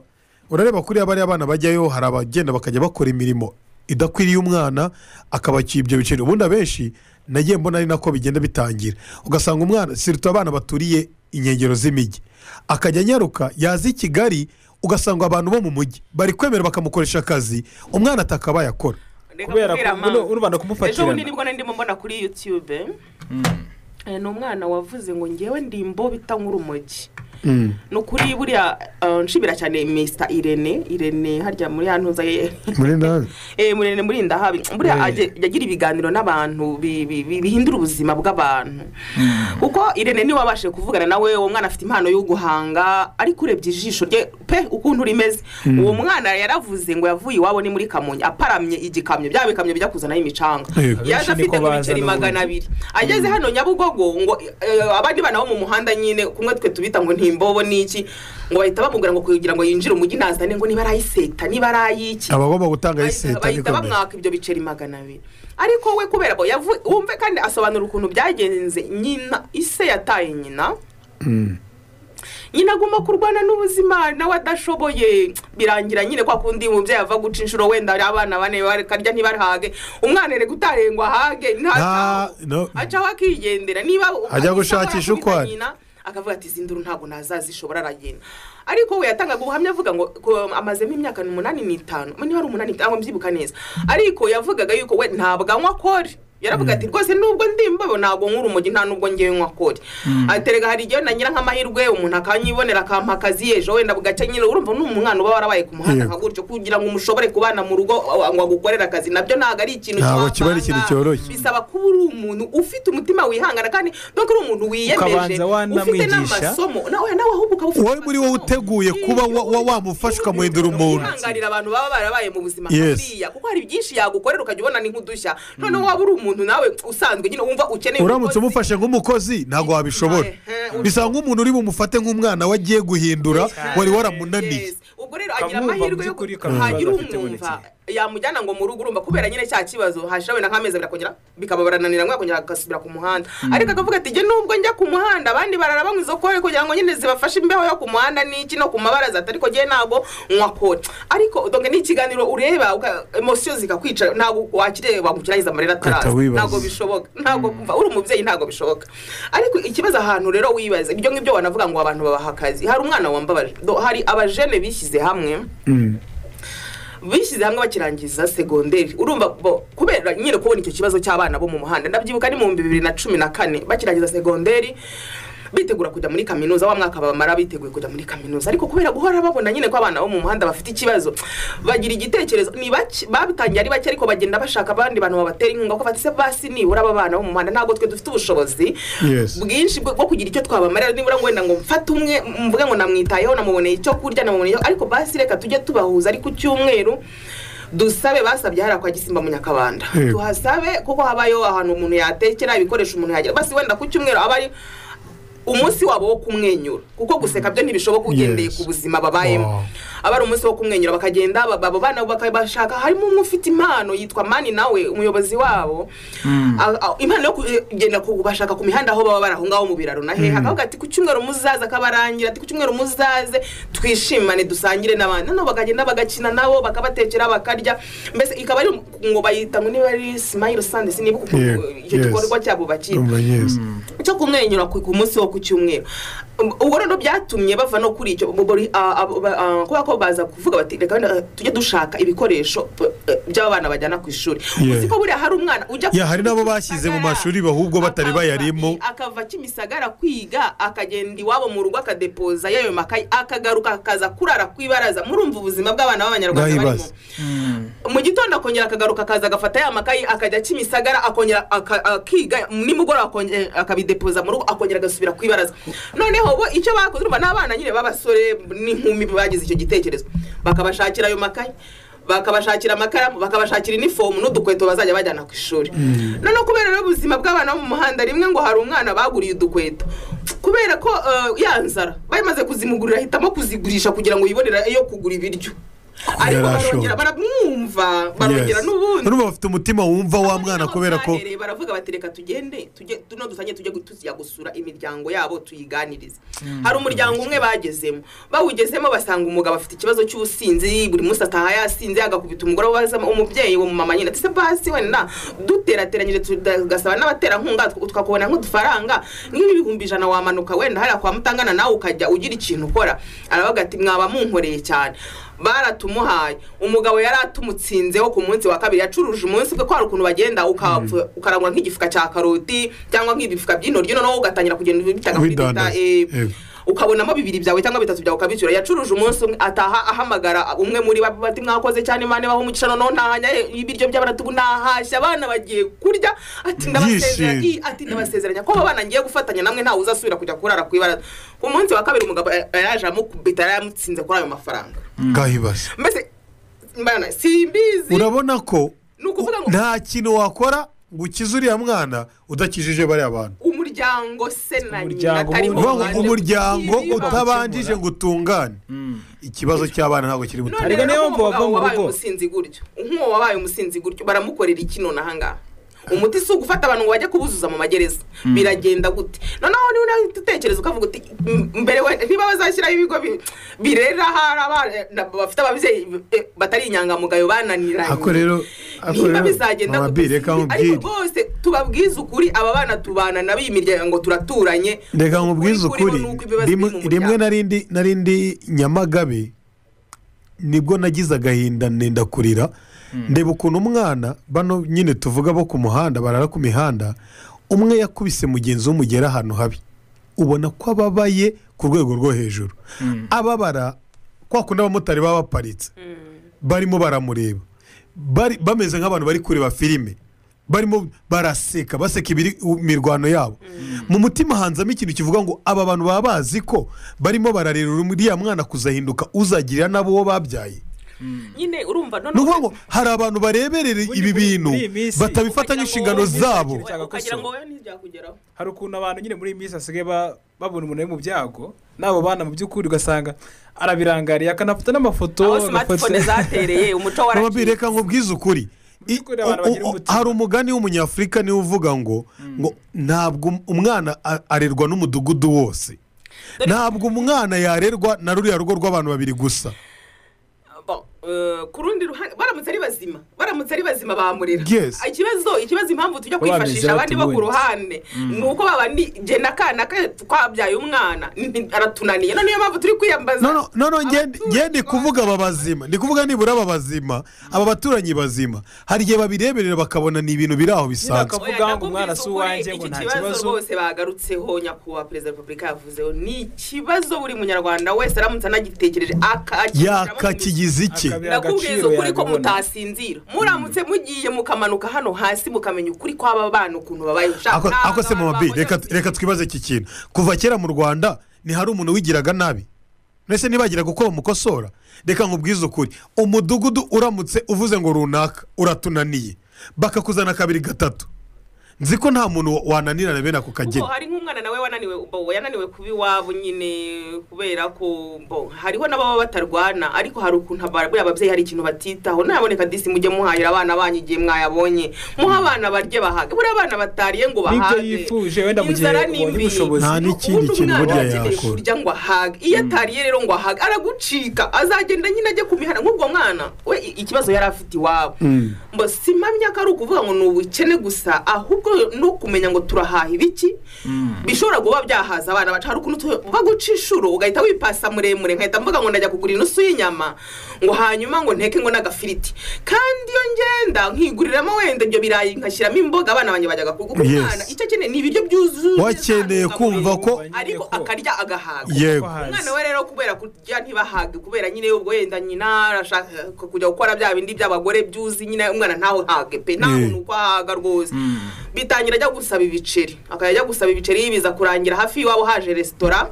urareba kuri abari abana bajyayo hari abagenda bakajya bakora imirimo idakwiriye umwana akabakiye ibyo biciro ubundi abenshi nagiye mbona ari nako bigenda bitangira ugasanga umwana sirito abana baturiye inkengero z'imijyi akajya anyaruka yaza i Kigali ugasanga abantu bo mu mujyi bari kwemera bakamukoresha akazi umwana atakabaye akora kubera ko urubanda kumufatirana ejo bundi nibwo ndimo mbona kuri YouTube ni umwana wavuze ngo ngewe ndimbo bita nk'urumogi no kuri buriya nshibira cyane Mr Irene harya muri hantuza muri ndahabi buriya yagira ibiganiro n'abantu bihindura ubuzima bw'abantu kuko Irene ni wabashe kuvugana nawe uwo mwana afite impano yo guhanga ariko urebye ijisho rye pe ukuntu rimeze uwo mwana yaravuze ngo yavuye iwabo ni muri Kamonyi aparamye igikamyo bya bikamyo bijya kuzana imicanga yaje afite ibiceri 200 ageze hano Nyabugogo ngo abandi bana bo mu muhanda nyine kumwe twe tubita ngo imbobo niki ngo bahita bamubwira ngo kugira ngo yinjire umujyi nazane ngo niba arayiseta niba arayiki abagomba gutanga iseta bahita bamwaka ibyo biceri 200 ariko we kubera bo wumve kandi asobanura ukuntu byagenze nyina ise yataye nyina nyina agomba kurwana n'ubuzima nawe adashoboye birangira nyine kwa kundi umubyeyi ava guca inshuro wenda abana bane bakarya ntibarahage umwana ere gutarengwa hage aca wakigendera niba ajya gushakisha uko ari akavuga ati zinduru ntabwo nazazishobora aragenda ariko we yatangaga ubuhamya avuga ngo amazemo imyaka 8 niba ari 8 aho mbyibuka neza ariko yavugaga yuko we ntabwo anywa kore yaravuga ati rwose nubwo ndimba ntabwo nk'urumogi nta nubwo ngewe nywa kore aterega hari igihe nanyira nk'amahirwe umuntu akanyibonera akampa akazi ejo wenda bugace nyine urumva n'umwana uba warabaye ku muhanda nkagutyo kugira ngo umushobore kubana mu rugo ngo agukorera akazi nabyo ntabwo ari ikintu cyoroshye bisaba kuba uri umuntu ufite umutima wihangana kandi dore uri umuntu wiyemeje ufite n'amasomo nawe ahubwo ukaba wowe muri wowe uteguye kuba wamufasha ukamuhindura umuntu wihangarira abantu baba barabaye mu buzima kuriya kuko hari byinshi yagukorera ukajya ubona ni nk'udushya noneho waba uri umuntu nawe usanzwe nyine wumva ukeneye uramutse umufashe nk'umukozi ntabwo wabishobora bisa nk'umuntu uri bumufate nk'umwana wagiye guhindura wari waramunaniye ubwo rero agira amahirwe yo kuhagira umwumva yamujyana ngo mu rugo urumva kubera nyine cya kibazo hashawe na nk'amezi birakongera bikaba barananira ngo yakongera agasubira ku muhanda ariko akavuga ati je nubwo njya ku muhanda abandi bararaba mu isoko kugira ngo nyine zibafashe imbeho yo ku muhanda n'iki no ku mabaraza ariko je ntabwo nkwa ariko donge ni ikiganiro ureba emotion zikakwica ntabwo wakireba gukirahiza amarira ataraza ntabwo bishoboka ntabwo kumva uri umubyeyi ntabwo bishoboka ariko ikibazo ahantu rero wibaza ibyo ngibyo wanavuga ngo abantu babaha akazi hari umwana wambabaje hari abajene bishyize hamwe bakirangiza segonderi urumva kubera nyine kubona icyo kibazo cy'abana bo mu muhanda ndabyibuka ni mu 2014 bakirangiza segonderi bitegura kujya muri kaminuza wa mwaka bamara biteguye kujya muri kaminuza ariko kubera guhora babona nyine ko abana bo mu muhanda bafite ikibazo bagira igitekerezo ni babitangiye ari bake ariko bagenda bashaka abandi bantu babatera inkunga ko batse basi nibura abana bo mu muhanda ntabwo twe dufite ubushobozi bwinshi bwo kugira icyo twabamarira nibura ngo wenda ngo mfate umwe mvuge ngo namwitayeho namuboneye icyo kurya namuboneye ariko basi reka tujye tubahuza ariko cyumweru dusabe basabye hari kwa Gisimba mu Nyakabanda tuhasabe kuko habayo ahantu umuntu yatekera ibikoresho umuntu yagira basi wenda ku cyumweru abari umunsi wabo wo kumwenyura kuko guseka byo ntibishoboka ugendeye ku buzima babayemo abari umunsi wo kumwenyura bakagenda babo bana bakabashaka harimo umwe ufite impano yitwa Mani nawe umuyobozi wabo impano yo kugenda kubashaka ku mihanda aho baba barahungaho mu biraro na he akavuga ati ku cyumweru muzaza akabarangira ati ku cyumweru muzaze twishimane dusangire n'abandi no bakagenda bagakina nabo bakabatekera bakarya mbese ikaba ari ngo bayita ngo niba ari Smile Sunday sinibuka icyo gikorwa cyabo bakira cyo kumwenyura ku munsi wo ku cyumweru ubwo rero byatumye bava no kuri icyo kuba ko baza kuvuga bati reka tujye dushaka ibikoresho by'abana bajyana ku ishuri uziko buri hari umwana ujya hari nabo bashyize mu mashuri bahubwo batari bayarimo akava Kimisagara kwiga akagenda iwabo mu rugo akadepoza yayo makayi akagaruka akaza kurara kwibaraza murumva ubuzima bw'abana b'abanyarwanda barimo mu gitondo akongera akagaruka akaza agafata ya makayi akajya Kimisagara akongera akiga nimugora akongera akabidepoza mu rugo akongera agasubira kwibaraza noneho bo icyo bakoze urumva n'abana nyine babasore n'inkumi bagize icyo gitekerezo bakabashakira ayo makayi bakabashakira amakaramu bakabashakira inifomu n'udukweto bazajya bajyana ku ishuri noneho kubera ubuzima bw'abana bo mu muhanda rimwe ngo hari umwana baguriye udukweto kubera ko yanzara bamaze kuzimugurira ahitamo kuzigurisha kugira ngo yibonere iyo kugura ibiryo ariko barongera baramwumva barongera n'ubundi n'ubu bafite umutima wumva wa mwana kubera ko baravuga bati reka tugende tuno dusanye tujye gusura imiryango yabo tuyiganirize hari umuryango umwe bagezemo bawugezemo basanga umugabo afite ikibazo cy'ubusinzi buri munsi ataha yasinze agakubita umugore umubyeyi wo mu mama nyine ati se basi wenda duterateranyije tugasaba n'abaterankunga tukakubona nk'udufaranga nk'ibihumbi 100 wamanuka wenda hariya kwa Mutangana nawe ukajya ugira ikintu ukora aravuga ati mwaba munkoreye cyane baratumuhaye umugabo yari atumutsinzeho ku munsi wa kabiri yacuruje umunsi bwe ko hari ukuntu bagenda ukarangura nk'igifuka cya karoti cyangwa nk'ibifuka by'intoryi noneho ugatangira kugenda bitaga kuri data ukabonamo 2 byawe cyangwa 3 byawe ukabicura yacuruje umunsi ataha ahamagara umwe muri bati mwakoze cyane Imana baho umugisha noneho ntahanya ibiryo by'abaratubu nahashya abana bagiye kurya ati ndabasezeranya ko abana ngiye gufatanya namwe nta uzasubira kujya kurara kwibara ku munsi wa kabiri umugabo yaje amukubita yamutsinze kuri ayo mafaranga ngahibase mbese mbana simbizi urabona ko nta kintu wakora ngo ukizuriya mwana udakijije bari abantu umuryango se na umuryango utabanjije ngo utungane ikibazo cy'abana ntabwo kiri butare ariko niyo mpamvu bavuga ngo umusinzi gutyo nk'uwo wabaye umusinzi gutyo baramukorera ikino nahangaha umuti si ugufata abantu ngo bajye kubuzuza mu magereza biragenda gute noneho niba utekereza ukavuga uti mbere niba bazashyiraho ibigo birera bafite ababyeyi batari inyangamugayo bananiranye ako rero bizagenda ariko bose tubabwiza ukuri aba bana tubana nabo imiryango turaturanye reka nkubwize ukuri rimwe narindi Nyamagabe nibwo nagize agahinda nenda kurira ndeba ukuntu umwana bano nyine tuvuga bo ku muhanda barara ku mihanda umwe yakubise mugenzi w'umugera ahantu habi ubona ko ababaye ku rwego rwo hejuru ababara kwa kundi abamotari baba baparitse barimo baramureba bameze nk'abantu bari kureba filime barimo baraseka baseka imirwano yabo mu mutima hanzamo ikintu kivuga ngo aba bantu baba bazi ko barimo bararera uriya mwana kuzahinduka uzagirira nabo wo babyaye nyine urumva none ngo hari abantu bareberera ibi bintu batabifata nk'inshingano zabo ukagira ngo wowe ntibyakugeraho hari ukuntu abantu nyine muri iyi minsi hasigaye babona umuntu ari mu byago n'abo bana mu by'ukuri ugasanga arabirangariye akanafata n'amafoto smartphone zatereye umuco waragiye reka nkubwize ukuri hari umugani w'umunyafurika niwe uvuga ngo ntabwo umwana arerwa n'umudugudu wose ntabwo umwana yarerwa na ruriya rugo rw'abantu babiri gusa ku rundi ruhande baramutse ari bazima bamurera ikibazo impamvu tujya kwifashisha abandi bo ku ruhande ni uko babandi jye n'akana twabyaye umwana aratunaniye niyo mpamvu turi kwiyambaza ngende kuvuga aba bazima ndi kuvuga nibura aba bazima aba baturanyi bazima hari igihe babireberera bakabona ni ibintu biri aho bisanzwe akavuga ngo umwana si uwanjye ngo nta kibazo rwose bagarutseho nyakubahwa perezida wa repubulika yavuzeho ni ikibazo buri munyarwanda wese aramutse anagitekereje yakakigize iki nakubwiza ukuri ko mutasinzira muramutse mugiye mukamanuka hano hasi mukamenya ukuri kw'aba bana ukuntu babaye ako se mama bi reka twibaze iki kintu kuva kera mu Rwanda ni hari umuntu wigiraga nabi mbese ntibagiraga uko bamukosora reka nkubwize ukuri umudugudu uramutse uvuze ngo runaka uratunaniye bakakuzana 2 3 nzi ko nta muntu wananirana bene ako kageni hari nk'umwana nawe yananiwe kuba iwabo nyine kubera ko hariho n'ababa batarwana ariko hari ukuntu ababyeyi hari ikintu batitaho naboneka disi mujye muhahira abana banyu igihe mwayabonye muha abana barye bahage buri abana batariye ngo bahage inzara n'imbi nta n'ikindi kintu burya yakora kurya ngo ahage iyo atariye rero ngo ahage aragucika azagenda nyine ajye kumihana nk'ubwo mwana we ikibazo yari afite iwabo mbo simamya ko ari ukuvuga ngo ni ubukene gusa ahubwo no kumenya ngo turahaha ibiki bishobora kuba byahaza abana baca hari ukuntu baguca inshuro ugahita wipasa muremure nkahita mvuga ngo ndajya kugura inusu y'inyama ngo hanyuma ngo nteke ngo n'agafiriti kandi iyo ngenda nkiguriramo wenda ibyo birayi nkashyiramo imboga abana banjye bajyaga kugura umwana icyo akeneye ni ibiryo byuzuye wakeneye kumva ko ariko akarya agahaga umwana we rero kubera kurya ntibahage kubera nyine ubwo wenda nyina arashaka kujya gukora bya bindi by'abagore byuzi nyine umwana ntaho hage pe nta muntu uko ahaga rwose bitangira ajya gusaba ibiceri akajya gusaba ibiceri biza kurangira hafi iwabo haje resitora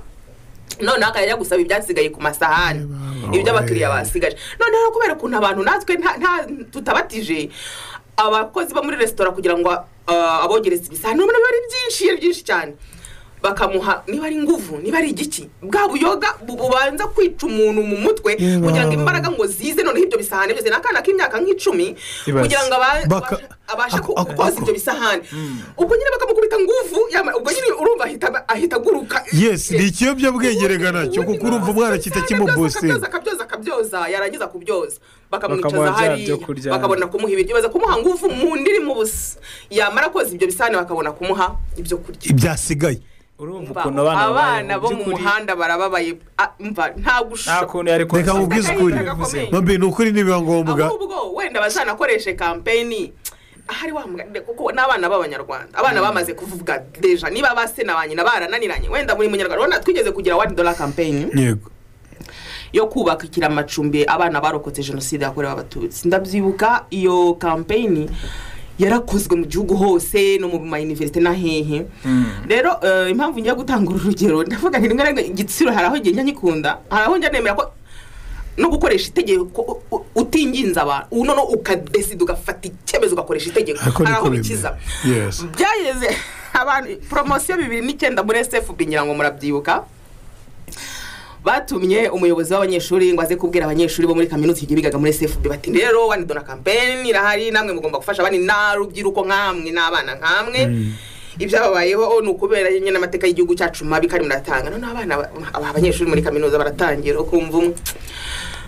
none akajya gusaba ibyasigaye ku masahani ibyo abakiriya basigaje noneho kubera ukuntu abantu natwe tutabatije abakozi bo muri resitora kugira ngo abogereze ibisahani n'ubona bari byinshi cyane bakamuha niba ari nguvu niba ari igiki bwa buyoga bubanza kwica umuntu mu mutwe kugira ngo imbaraga ngo zize none ibyo bisahani byose nakana k'imyaka nk'icumi kugira ngo abashe kukoza ibyo bisahani ubwo nyine bakamukubita nguvu ubwo nyine urumva ahita guruka yes ni ikiyobyabwenge nacyo kuko urumva umwana kitakimubusinga akabyoza yarangiza kubyoza bakamwicaza hariya bakabona kumuha ibiryo baza kumuha nguvu mu ndiri mu busa yamara koza ibyo bisahani bakabona kumuha ibyo kurya ibyasigaye urumva ukuntu abana bo mu muhanda barababaye nta kuntu yari reka mubwize ukuri mbe ni ukuri nibiba ngombwa ahubwo wenda bazanakoreshe campaign ahari kuko n'abana b'abanyarwanda abana bamaze kuvuga deja niba basena banyina barananiranye wenda muri munyarwanda twigeze kugira $1 campaign yego yo kubakira amacumbi abana barokotse jenoside yakorewe abatutsi ndabyibuka iyo campaign yarakozwe mu gihugu hose no mu university na hehe rero impamvu ngiye gutanga urugero ndavuga nti rimwe igitsiro haraho ngiye nyikunda haraho njya nemera ko no gukoresha itegeko utinginza abantu none ukadesida ugafata icyemezo ugakoresha itegeko haraho bikiza byageze abantu promotion 2009 muri SFB ngira ngo murabyibuka batumye umuyobozi w'abanyeshuri ngo aze kubwira abanyeshuri bo muri kaminuza igihe bigaga muri SFB bati rero $1 campaign irahari namwe mugomba gufasha abandi narubyiruko nkamwe n'abana nkamwe ibyababayeho n'ukubera nyine n'amateka y'igihugu cyacu mabi kari muratanga none abanyeshuri muri kaminuza baratangira kumva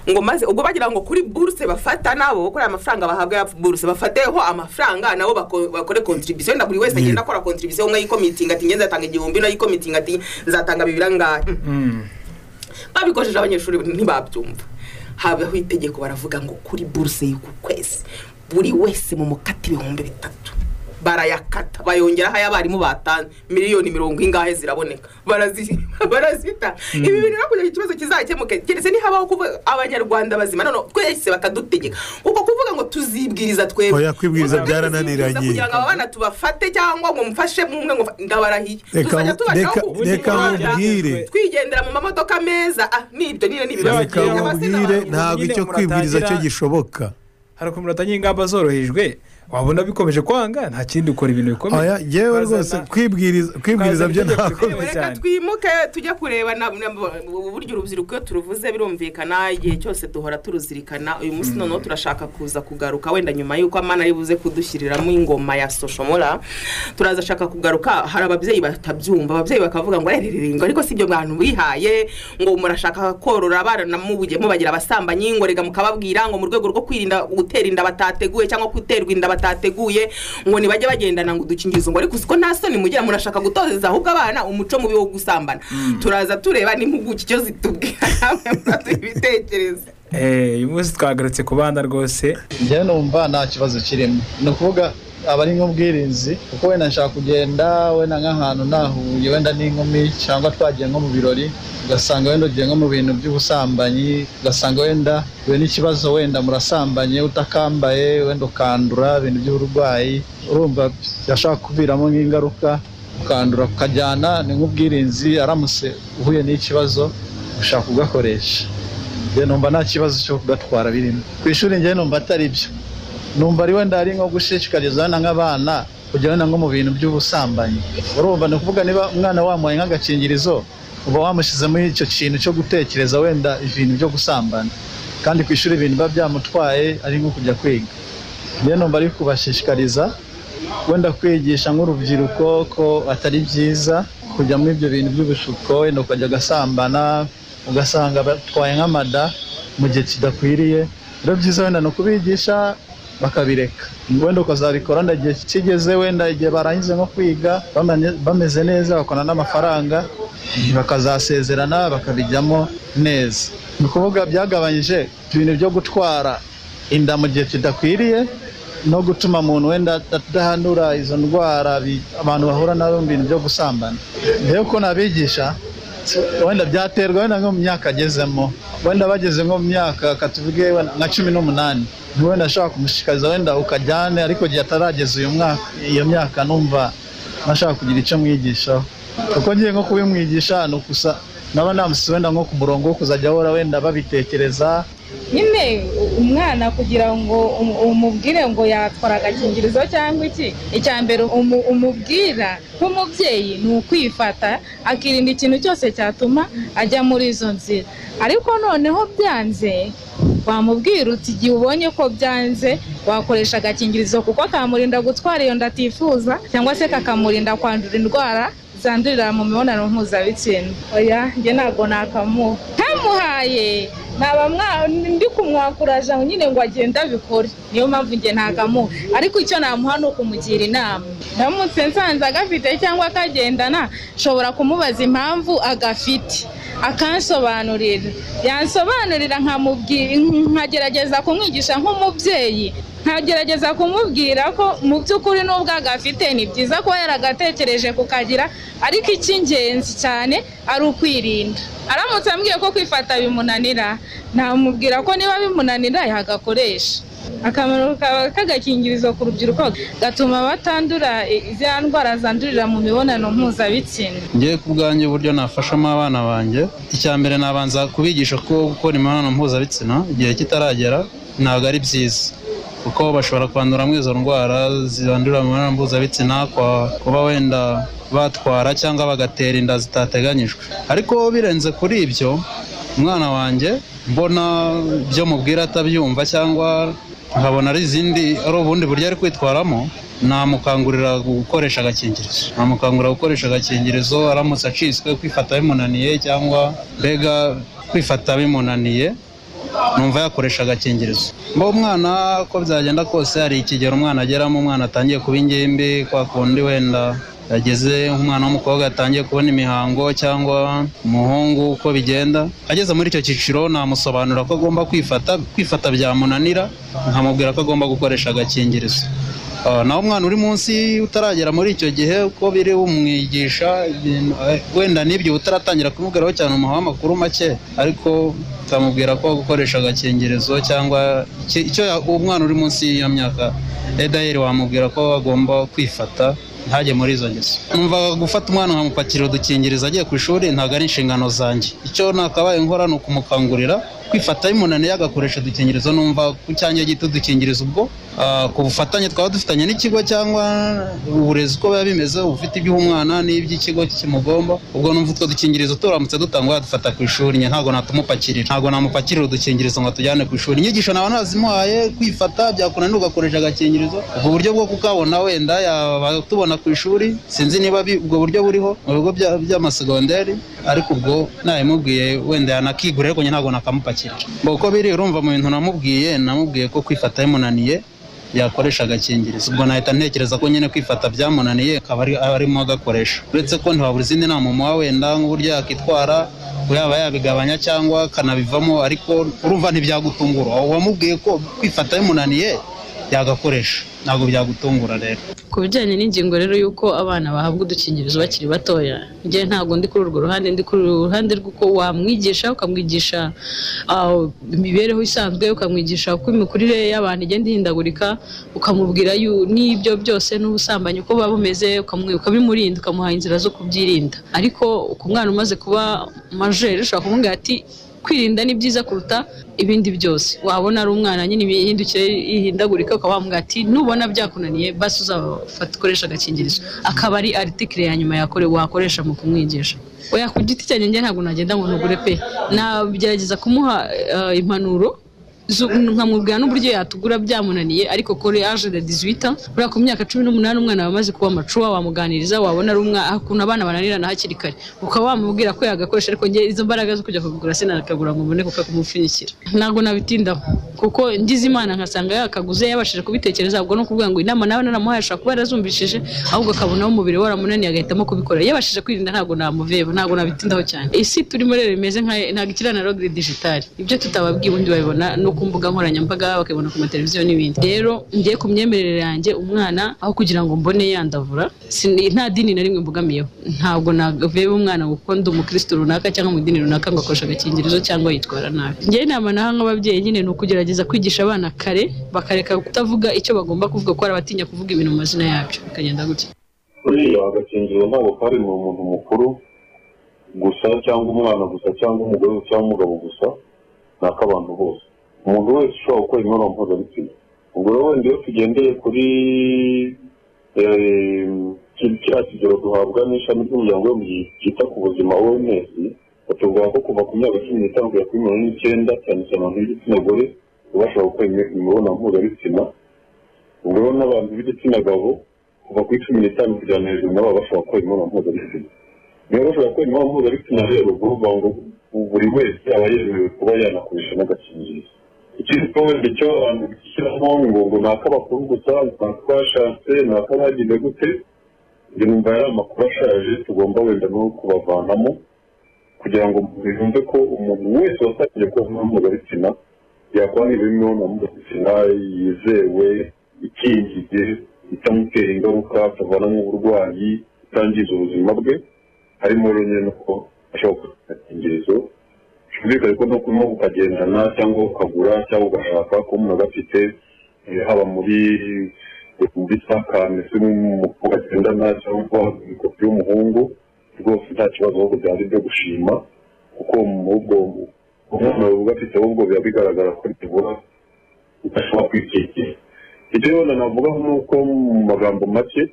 ngo maze ubwo bagira ngo kuri bourse bafata nabo kuri amafaranga bahabwa ya bourse bafateho amafaranga nabo bakore contribution na buri wese agenda akora contribution umwe y'ikomitinga ati ngenza atanga 1000 na y'ikomitinga ati nzatanga 200 ngahe babikojeje abanyeshuri ntibabyumva habaho itegeko baravuga ngo kuri bourse y'uku kwezi buri wese mu mukati 300 barayakata bayongeraho ayabarimu batanze miliyoni 70 ingahe ziraboneka barazita ibi bintu nakugira ikibazo kizakemuke keretse ni habaho kuvuga abanyarwanda bazima none twese bakadutegeka uko kuvuga ngo tuzibwiriza twebwe oya kwibwiriza byarananiranye kugira ngo abana tubafate cyangwa ngo mufashe mumwe ngo ndabarahiye tuzajya tubashaho mubwire twigendera mu mamodoka meza nibyo mubwire ntabwo icyo kwibwiriza cyo gishoboka hari kumurata ingamba zorohejwe wabona bikomeje kwanga nta kindi ukora ibintu bikomeye oya yewe rwose kwibwiriza byo ntakomeye cyane twimuke tujya kureba uburyo urubyiruko iyo turuvuze birumvikana igihe cyose duhora turuzirikana uyu munsi noneho turashaka kuza kugaruka wenda nyuma y'uko amana ari buze kudushyiriramo ingoma ya soshomora turaza shaka kugaruka hari ababyeyi batabyumva ababyeyi bakavuga ngo ngo ariko si ibyo bantu bihaye ngo murashaka korora abana namubuje mubagira abasambanyi ngo rega mukababwira ngo mu rwego rwo kwirinda gutera inda batateguye cyangwa guterwa inda batateguye ngo nibajye bagendana ngo dukingirizo ngo ariko siko nta soni mugira murashaka gutozeza ahubwo abana umuco mubi wo gusambana turaza tureba n'impuguke cyo zitubwira namwe muraza ibitekerezo uyu munsi twagarutse ku bana rwose njye numva nta kibazo kirimo ni ukuvuga abari nk'ubwirinzi kuko wenda nshaka kugenda wenda nk'ahantu nahuye wenda n'inkumi cyangwa twagiye nko mu birori ugasanga wenda ugiye nko mu bintu by'ubusambanyi ugasanga wenda we n'ikibazo wenda murasambanye utakambaye wenda ukandura ibintu by'uburwayi urumva byashaka kuviramo nk'ingaruka ukandura ukajyana ni nk'ubwirinzi aramutse uhuye n'ikibazo ushaka kugakoresha njye numva nta kibazo cyo kugatwara birimo ku ishuri njye numva atari byo numva ari wenda ari nko gushishikariza nk'abana kujya wenda nko mu bintu by'ubusambanyi urumva ni ukuvuga niba umwana wamuhaye nk'agakingirizo uba wamushyizemo icyo kintu cyo gutekereza wenda ibintu byo gusambana kandi ku ishuri ibintu biba byamutwaye ari nko kujya kwiga njye numva ari kubashishikariza wenda kwigisha nk'urubyiruko ko atari byiza kujya muri ibyo bintu by'ubushuko wenda ukajya gasambana ugasanga batwaye nk'amada mu gihe kidakwiriye rero byiza wenda no kubigisha bakabireka wenda ukazabikora ndagiye kigeze wenda igihe barangize nko kwiga bameze neza bakona n'amafaranga bakazasezerana bakabijyamo neza ni ukuvuga byagabanyije ibintu byo gutwara inda mu gihe kidakwiriye no gutuma umuntu wenda adahandura izo ndwara abantu bahura nabo mu bintu byo gusambana rero ko nabigisha wenda byaterwa wenda nko mu myaka agezemo wenda bageze nko mu myaka katuvuge nka 18 wenda ashaka kumushikariza wenda ukajyane ariko gihe atarageza iyo myaka numva nashaka kugira icyo mwigishaho kuko ngiye nko kubimwigisha naba namusize wenda nko ku murongo wo kuzajya ahora wenda babitekereza. Nyine umwana kugira ngo umubwire ngo yatwara agakingirizo cyangwa iki, icya mbere umubwira nk'umubyeyi ni ukwifata akirinda ikintu cyose cyatuma ajya muri izo nzira. Ariko noneho byanze wamubwira uti igihe ubonye ko byanze wakoresha agakingirizo kuko kamurinda gutwara iyo nda atifuza cyangwa se kakamurinda kwandura indwara zandurira mu mibonano mpuzabitsina. Oya njye ntabwo nakamuha, ntamuhaye naba ndi kumwakuraje nyine ngo agenda abikore, niyo mpamvu njye ntakamuha. Ariko icyo namuha ni ukumugira inama. Ndamutse nsanze agafite cyangwa akagendana nshobora kumubaza impamvu agafite akansobanurira, yansobanurira nkagerageza kumwigisha nk'umubyeyi, nkagerageza kumubwira ko mu by'ukuri n'ubwo agafite ni byiza ko yaragatekereje kukagira, ariko icy'ingenzi cyane ari ukwirinda. Aramutse ambwiye ko kwifata bimunanira, namubwira ko niba bimunanira yagakoresha. Akamaro k'agakingirizo ku rubyiruko gatuma batandura izi ndwara zandurira mu mibonano mpuzabitsina. Ngiye ku bwanjye uburyo nafashamo abana banjye, icya mbere nabanza kubigisha ko gukora imibonano mpuzabitsina igihe kitaragera ntabwo ari byiza, kuko bashobora kwandura muri izo ndwara zandurira mu mibonano mpuzabitsina, kuba wenda batwara cyangwa bagatera inda zitateganyijwe. Ariko birenze kuri ibyo, umwana wanjye mbona ibyo mubwira atabyumva cyangwa nkabona ari ubundi buryo ari kwitwaramo, namukangurira gukoresha agakingirizo. Aramutse acitswe kwifata bimunaniye cyangwa mbega kwifata bimunaniye, numva yakoresha agakingirizo. Umwana ko byagenda kose hari ikigero umwana ageramo, umwana atangiye kuba ingimbi, kwa kundi wenda yageze umwana w'umukobwa yatangiye kubona imihango cyangwa umuhungu, uko bigenda ageze muri icyo cyiciro namusobanura ko agomba kwifata byamunanira, nkamubwira ko agomba gukoresha agakingirizo. Naho umwana uri munsi utaragera muri icyo gihe uko biri umwigisha wenda n'ibyo utaratangira kumubwiraho cyane, umuha amakuru make, ariko ukamubwira ko gukoresha agakingirizo cyangwa icyo umwana uri munsi ya myaka edayeri wamubwira ko agomba kwifata ntajye muri izo ngeso. Numva gufata umwana nkamupakira udukingirizo agiye ku ishuri ntabwo ari inshingano zanjye. Icyo nakabaye nkora ni ukumukangurira kwifata bimunaniye agakoresha udukingirizo. Numva ku cyanjye gito udukingirizo ubwo ku bufatanye twaba dufitanye n'ikigo cyangwa uburezi uko biba bimeze, ufite iby'umwana n'iby'ikigo kimugomba, ubwo numva utwo dukingirizo turamutse dutangwa dufata ku ishuri. Ntabwo namupakirira udukingirizo ngo tujyane ku ishuri. Inyigisho naba nazimuhaye kwifata byakunanira ugakoresha agakingirizo. Ubwo buryo bwo kukabona wenda yaba tubona ku ishuri, sinzi niba ubwo buryo buriho mu bigo by'amasegonderi, ariko ubwo nabimubwiye wenda yanakigura, ariko ntabwo nakamupakirira. Uko biri urumva mu bintu namubwiye ko kwifata bimunaniye yakoresha agakingirizo. Ubwo nahita ntekereza ko nyine kwifata byamunaniye akaba arimo agakoresha, uretse ko ntiwabura izindi nama umuha wenda nk'uburyo yakitwara, yaba yabigabanya cyangwa akanabivamo, ariko urumva ntibyagutungura. Wamubwiye ko kwifata bimunaniye yagakoresha, ntabwo byagutungura rero. Ku bijyanye n'ingingo rero y'uko abana bahabwa udukingirizo bakiri batoya, njye ntabwo ndi kuri urwo ruhande, ndi kuri uruhande rw'uko wamwigisha, ukamwigisha imibereho isanzwe, ukamwigisha uko imikurire y'abantu igenda ihindagurika, ukamubwira n'ibyo byose n'ubusambanyi uko buba bumeze, ukabimurinda, ukamuha inzira zo kubyirinda. Ariko ku mwana umaze kuba majeri ushobora kumubwira ati kwirinda ni byiza kuruta ibindi byose. Wabona ari umwana nyine imihindukire ihindagurika, ukaba wamubwira ati nubona byakunaniye basi uzafata ukoresha agakingirizo. Akaba ari article ya nyuma wakoresha mu kumwigisha. Oya ku giti cyanjye njye ntabwo nagenda ngo ntugure pe, nagerageza kumuha impanuro nkamubwira n'uburyo yatugura byamunaniye, ariko kuri age de 18 ans, buriya ku myaka 18 umwana wamaze kuba macuwa, wamuganiriza, wabona ari ukuntu abana bananirana hakiri kare, ukaba wamubwira ko yagakoresha. Ariko njye izo mbaraga zo kujya kugura sinakagura ngo mbone kuko kumupfunyikira ntabwo nabitindaho, kuko ngize Imana nkasanga yakaguze yabashije kubitekereza. Ubwo no kuvuga ngo inama nawe naramuhaye ashaka kuba yarazumvishije, ahubwo akabona umubiri waramunaniye agahitamo kubikora. Yabashije kwirinda, ntabwo namuveba, ntabwo nabitindaho cyane. Isi turimo rero imeze ntabwo ikirana rogre digital, ibyo tutababwiye ubundi babibona no ku mbuga nkoranyambaga, bakabona ku mateleviziyo n'ibindi. Rero ngiye ku myemerere yanjye, umwana aho kugira ngo mbone yandavura, nta dini na rimwe mbogamiyeho, ntabwo naveba umwana kuko ndi umukristo runaka cyangwa mu dini runaka ngo akoresha agakingirizo cyangwa yitwara nabi. Ngiye inama naha nk'ababyeyi nyine ni ukugerageza kwigisha abana kare, bakareka kutavuga icyo bagomba kuvuga, ko arabatinya kuvuga ibintu mu mazina yabyo, bikagenda gutya. Buriya agakingirizo ntabwo kari mu muntu mukuru, gusa cyangwa umwana gusa cyangwa umugore cyangwa umugabo gusa, ni ak'abantu bose. Umuntu wese ushobora gukora imibonano mpuzabitsina. Ubwo rero wenda iyo tugendeye kuri kiriya kigero duhabwa n'ishami ry'umuryango ryita ku buzima OMS, batuvuga ko kuva ku myaka 15 kugera kuri 19 cyane cyane abantu b'igitsina gore bashobora gukora imibonano mpuzabitsina. Ubwo rero n'abantu b'igitsina gabo kuva kuri 15 kugera hejuru nabo bashobora gukora imibonano mpuzabitsina. Niba bashobora gukora imibonano mpuzabitsina rero uvuga ngo buri wese aba yemerewe kuba yanakoresha n'agakingirizo. Ikindi wenda icyo abantu bishyiramo ngo ni ak'abakuru gusa, ni ak'abashatse, ni ak'abagize gute, njye numva yari amakuru ashaje tugomba wenda no kubavanamo kugira ngo bumve ko umuntu wese wasakiye ko imibonano mpuzabitsina yakora imibonano mpuzabitsina yizewe, ikingiye, itamutera ingaruka, atavanamo uburwayi, itangiza ubuzima bwe, harimo rero nyine ko ashobora gukora agakingirizo. Byumvikane ko no kurimo ukagendana cyangwa ukagura cyangwa ugashaka ko umuntu agafite haba muri sakame se n'umukobwa agendana cyangwa ikofi y'umuhungu, rwose nta kibazo ahubwo byari byo gushima, kuko ubwo umuntu ugafite ahubwo biba bigaragara ko ritibura udashobora kwikekera. Icyo rero navuga nuko mu magambo make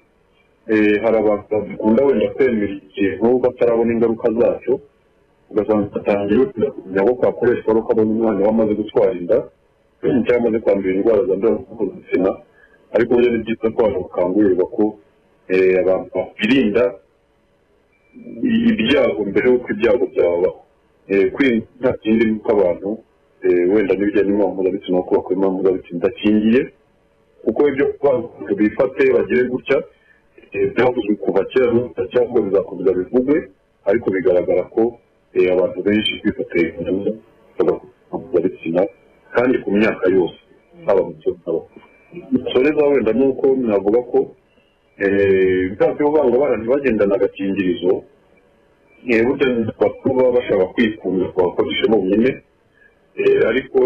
hari abantu bakunda wenda kwemera ikintu batarabona ingaruka zacyo, ugasanga atangiye kumenya ko kakoreshwa ari uko abona umwana wamaze gutwara inda cyangwa amaze kwandura indwara zandura mpuzabitsina. Ariko burya ni byiza ko abantu bakangurirwa ko abantu bakirinda ibyago mbere y'uko ibyago byabaho. Kwirinda nta kindi nuko abantu wenda n'ibijyanye n'imibonano mpuzabitsina ko bakora imibonano mpuzabitsina idakingiye, kuko ibyo abantu bifate bagire gutya byavuzwe kuva kera cyangwa bizakomeza bivugwe, ariko bigaragara ko abantu benshi bifateye imibonano mpuzabitsina kandi ku myaka yose, haba mu cyo n'abakuru. Soreza wenda nuko navuga ko byo banga abana ntibagendana agakingirizo, burya bakuru baba bashaka kwikunda bakoresha bonyine, ariko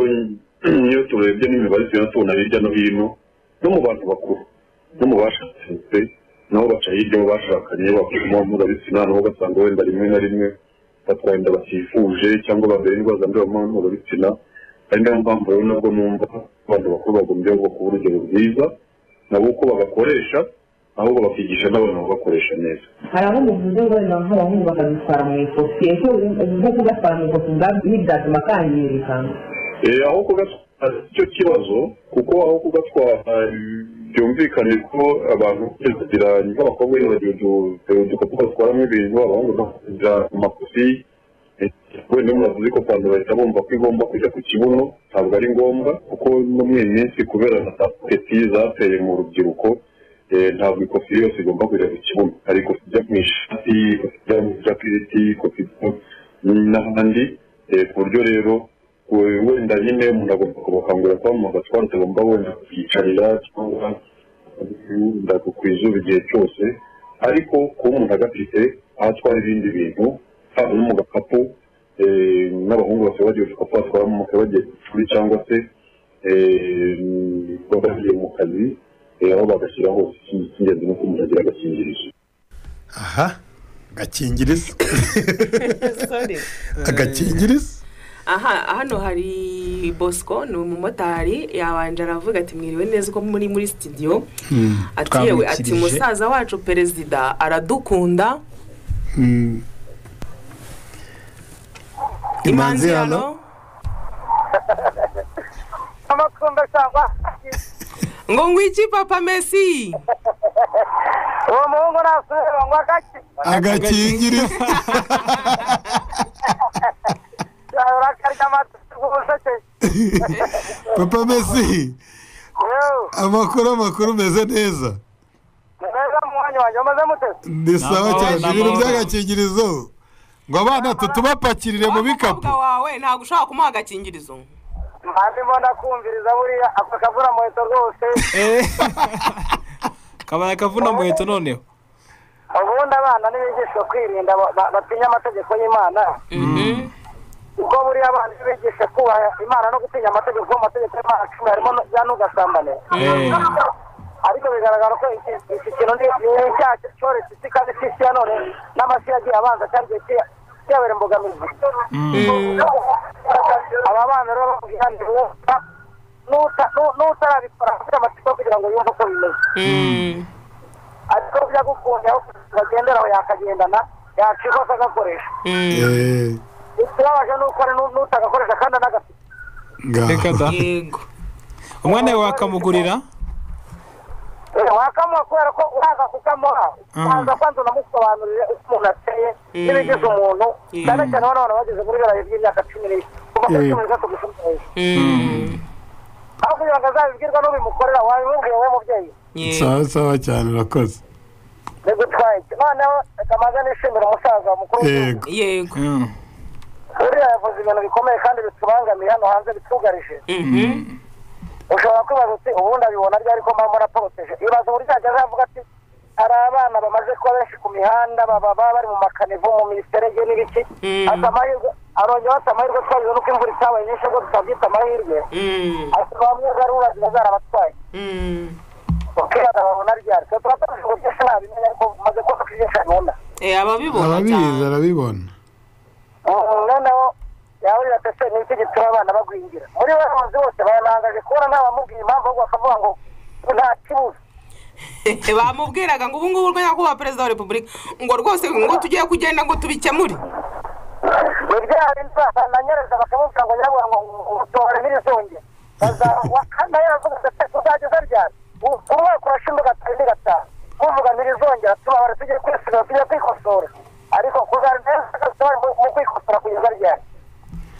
niyo turebye n'imibare tubona hirya no hino no mu bantu bakuru no mu bashatse nabo baca hirya mu bashakanye bakora imibonano mpuzabitsina, nabo ugasanga wenda rimwe na rimwe batwara inda batifuje cyangwa babera indwara zandurira mu mibonano mpuzabitsina. Ari nayo mpamvu rero nabwo numva abantu bakuru bagombye kuba urugero rwiza nabo uko bagakoresha, ahubwo bakigisha n'abantu bakoresha neza. Hari abo muvuze ngo nk'abahungu bakabitwara mu ikofi, nko kugatwara mu ikofi ntibyatuma kangirika. Aho kugatwara icyo kibazo, kuko aho kugatwara byumvikane ko abantu bagira nk'abakobwa udukopo batwaramo ibintu, abahungu bakagira amakofi. Wenda muravuze ko abantu bahita bumva ko igomba kujya ku kibuno, ntabwo ari ngombwa, kuko no mu minsi kubera na tapeti zateye mu rubyiruko, ntabwo ikofi yose igomba kujya ku kibuno. Hari ikofi ijya mu ishati, ikofi ijya mu jaketi, ikofi n'ahandi, ku buryo rero wenda nyine umuntu agomba kubakangurira ko mu gatwaro tugomba wenda kwiyicarira cyangwa ku izuba igihe cyose, ariko kuba umuntu agafite aho atwara ibindi bintu, haba no mu gakapu, n'abahungu bose bagiye udukapu batwaramo mu kazi bagiye ku ishuri cyangwa se bagiye mu kazi, aho bagashyira hose. Icy'ingenzi ni uko umuntu agira agakingirizo. Aha, agakingirizo agakingirizo. Aha, hano hari Bosco, ni umumotari, yabanje aravuga ati mwiriwe neza ko muri studio, ati yewe ati musaza wacu perezida aradukunda. Imanzi hano amakunda cyangwa ngo ngwiki papa Messi uwo muhungu nasubira ngo agakingirizo. Papa Messi, amakuru meze neza. Ni sawa cyane, ibintu by'agakingirizo ngo abana tutubapakirire mu bikapu. Wawe ntabwo ushaka kumuha agakingirizo. Ndimo ndakumviriza buriya ako kavuna muheto rwose. Kabaya kavuna muheto noneho. Ubundi abana nibigishwa kwirinda batinya amategeko y'Imana. Ubwo buriya abana bigisha kubaha Imana no gutinya amategeko y'Imana, harimo n'ugasambane. Ariko bigaragara ko iki kintu ni icyaha cyoroshye kandi cy'isi ya none n'amasi yagiye abanza cyangwa yabera imbogamizi aba bana rero bamubwira n'utarabikora afite amatsiko kugira ngo yumve uko bimeze ariko bijya gukunda aho bagenderaho yakagendana yacikwa akagakoresha ikibabaje ni uko n'utagakoresha kandi anagafite reka da umwana wawe wakamugurira wakamuha kubera ko uraza kukamuha ubanza kwanza unamusobanurire uko umuntu ateye n'ibigize umuntu cyane cyane abana bageze muri biriya by'imyaka 10 kuva kuri 13 gusa aho kugira ngo azabibwirwa n'ubimukorera wabimubwiye wowe mubyeyi sawa cyane urakoze negutwaye noneho kamaze nishimira umusaza mukuru yego uriya yavuze ibintu bikomeye kandi bitubangamiye hano hanze bitugarije ushobora kwibaza uti ubundi abibona ryari ko mpamvu naporoteje ibaza uburyo yajya azavuga ati hari abana bamaze kuba benshi ku mihanda baba bari mu makanivu mu miserege n'ibiki asa amahirwe arongera ati amahirwe twagize nuko imvura itabaye nyinshi ngo tutabyita amahirwe ati bamwe zaruragira zarabatwaye ukirana babona ryari twe turakoresha uburyo sinabimenya ariko maze kuba tukigesha nunda arabibona noneho yahurira atese n'iki gituma abana bagwingira muri baronzi bose baranangaje kubona ntabamubwiye impamvu ahubwo bakavuga ngo nta kibuza bamubwiraga ngo ubu ngubu urwo nyakubahwa perezida wa repubulika ngo rwose ngo tugiye kugenda ngo tubikemure ibyari nanyereza bakamubwira ngo nyabura ngo utore n'irizongera nayo aravuga ati tuzageza ryari umwaka urashinga gatari n'igataha kuvuga n'irizongera tubabare tugiye kwisubira tugiye kwikosora ariko kuzarira mu kwikosora kugeza ryari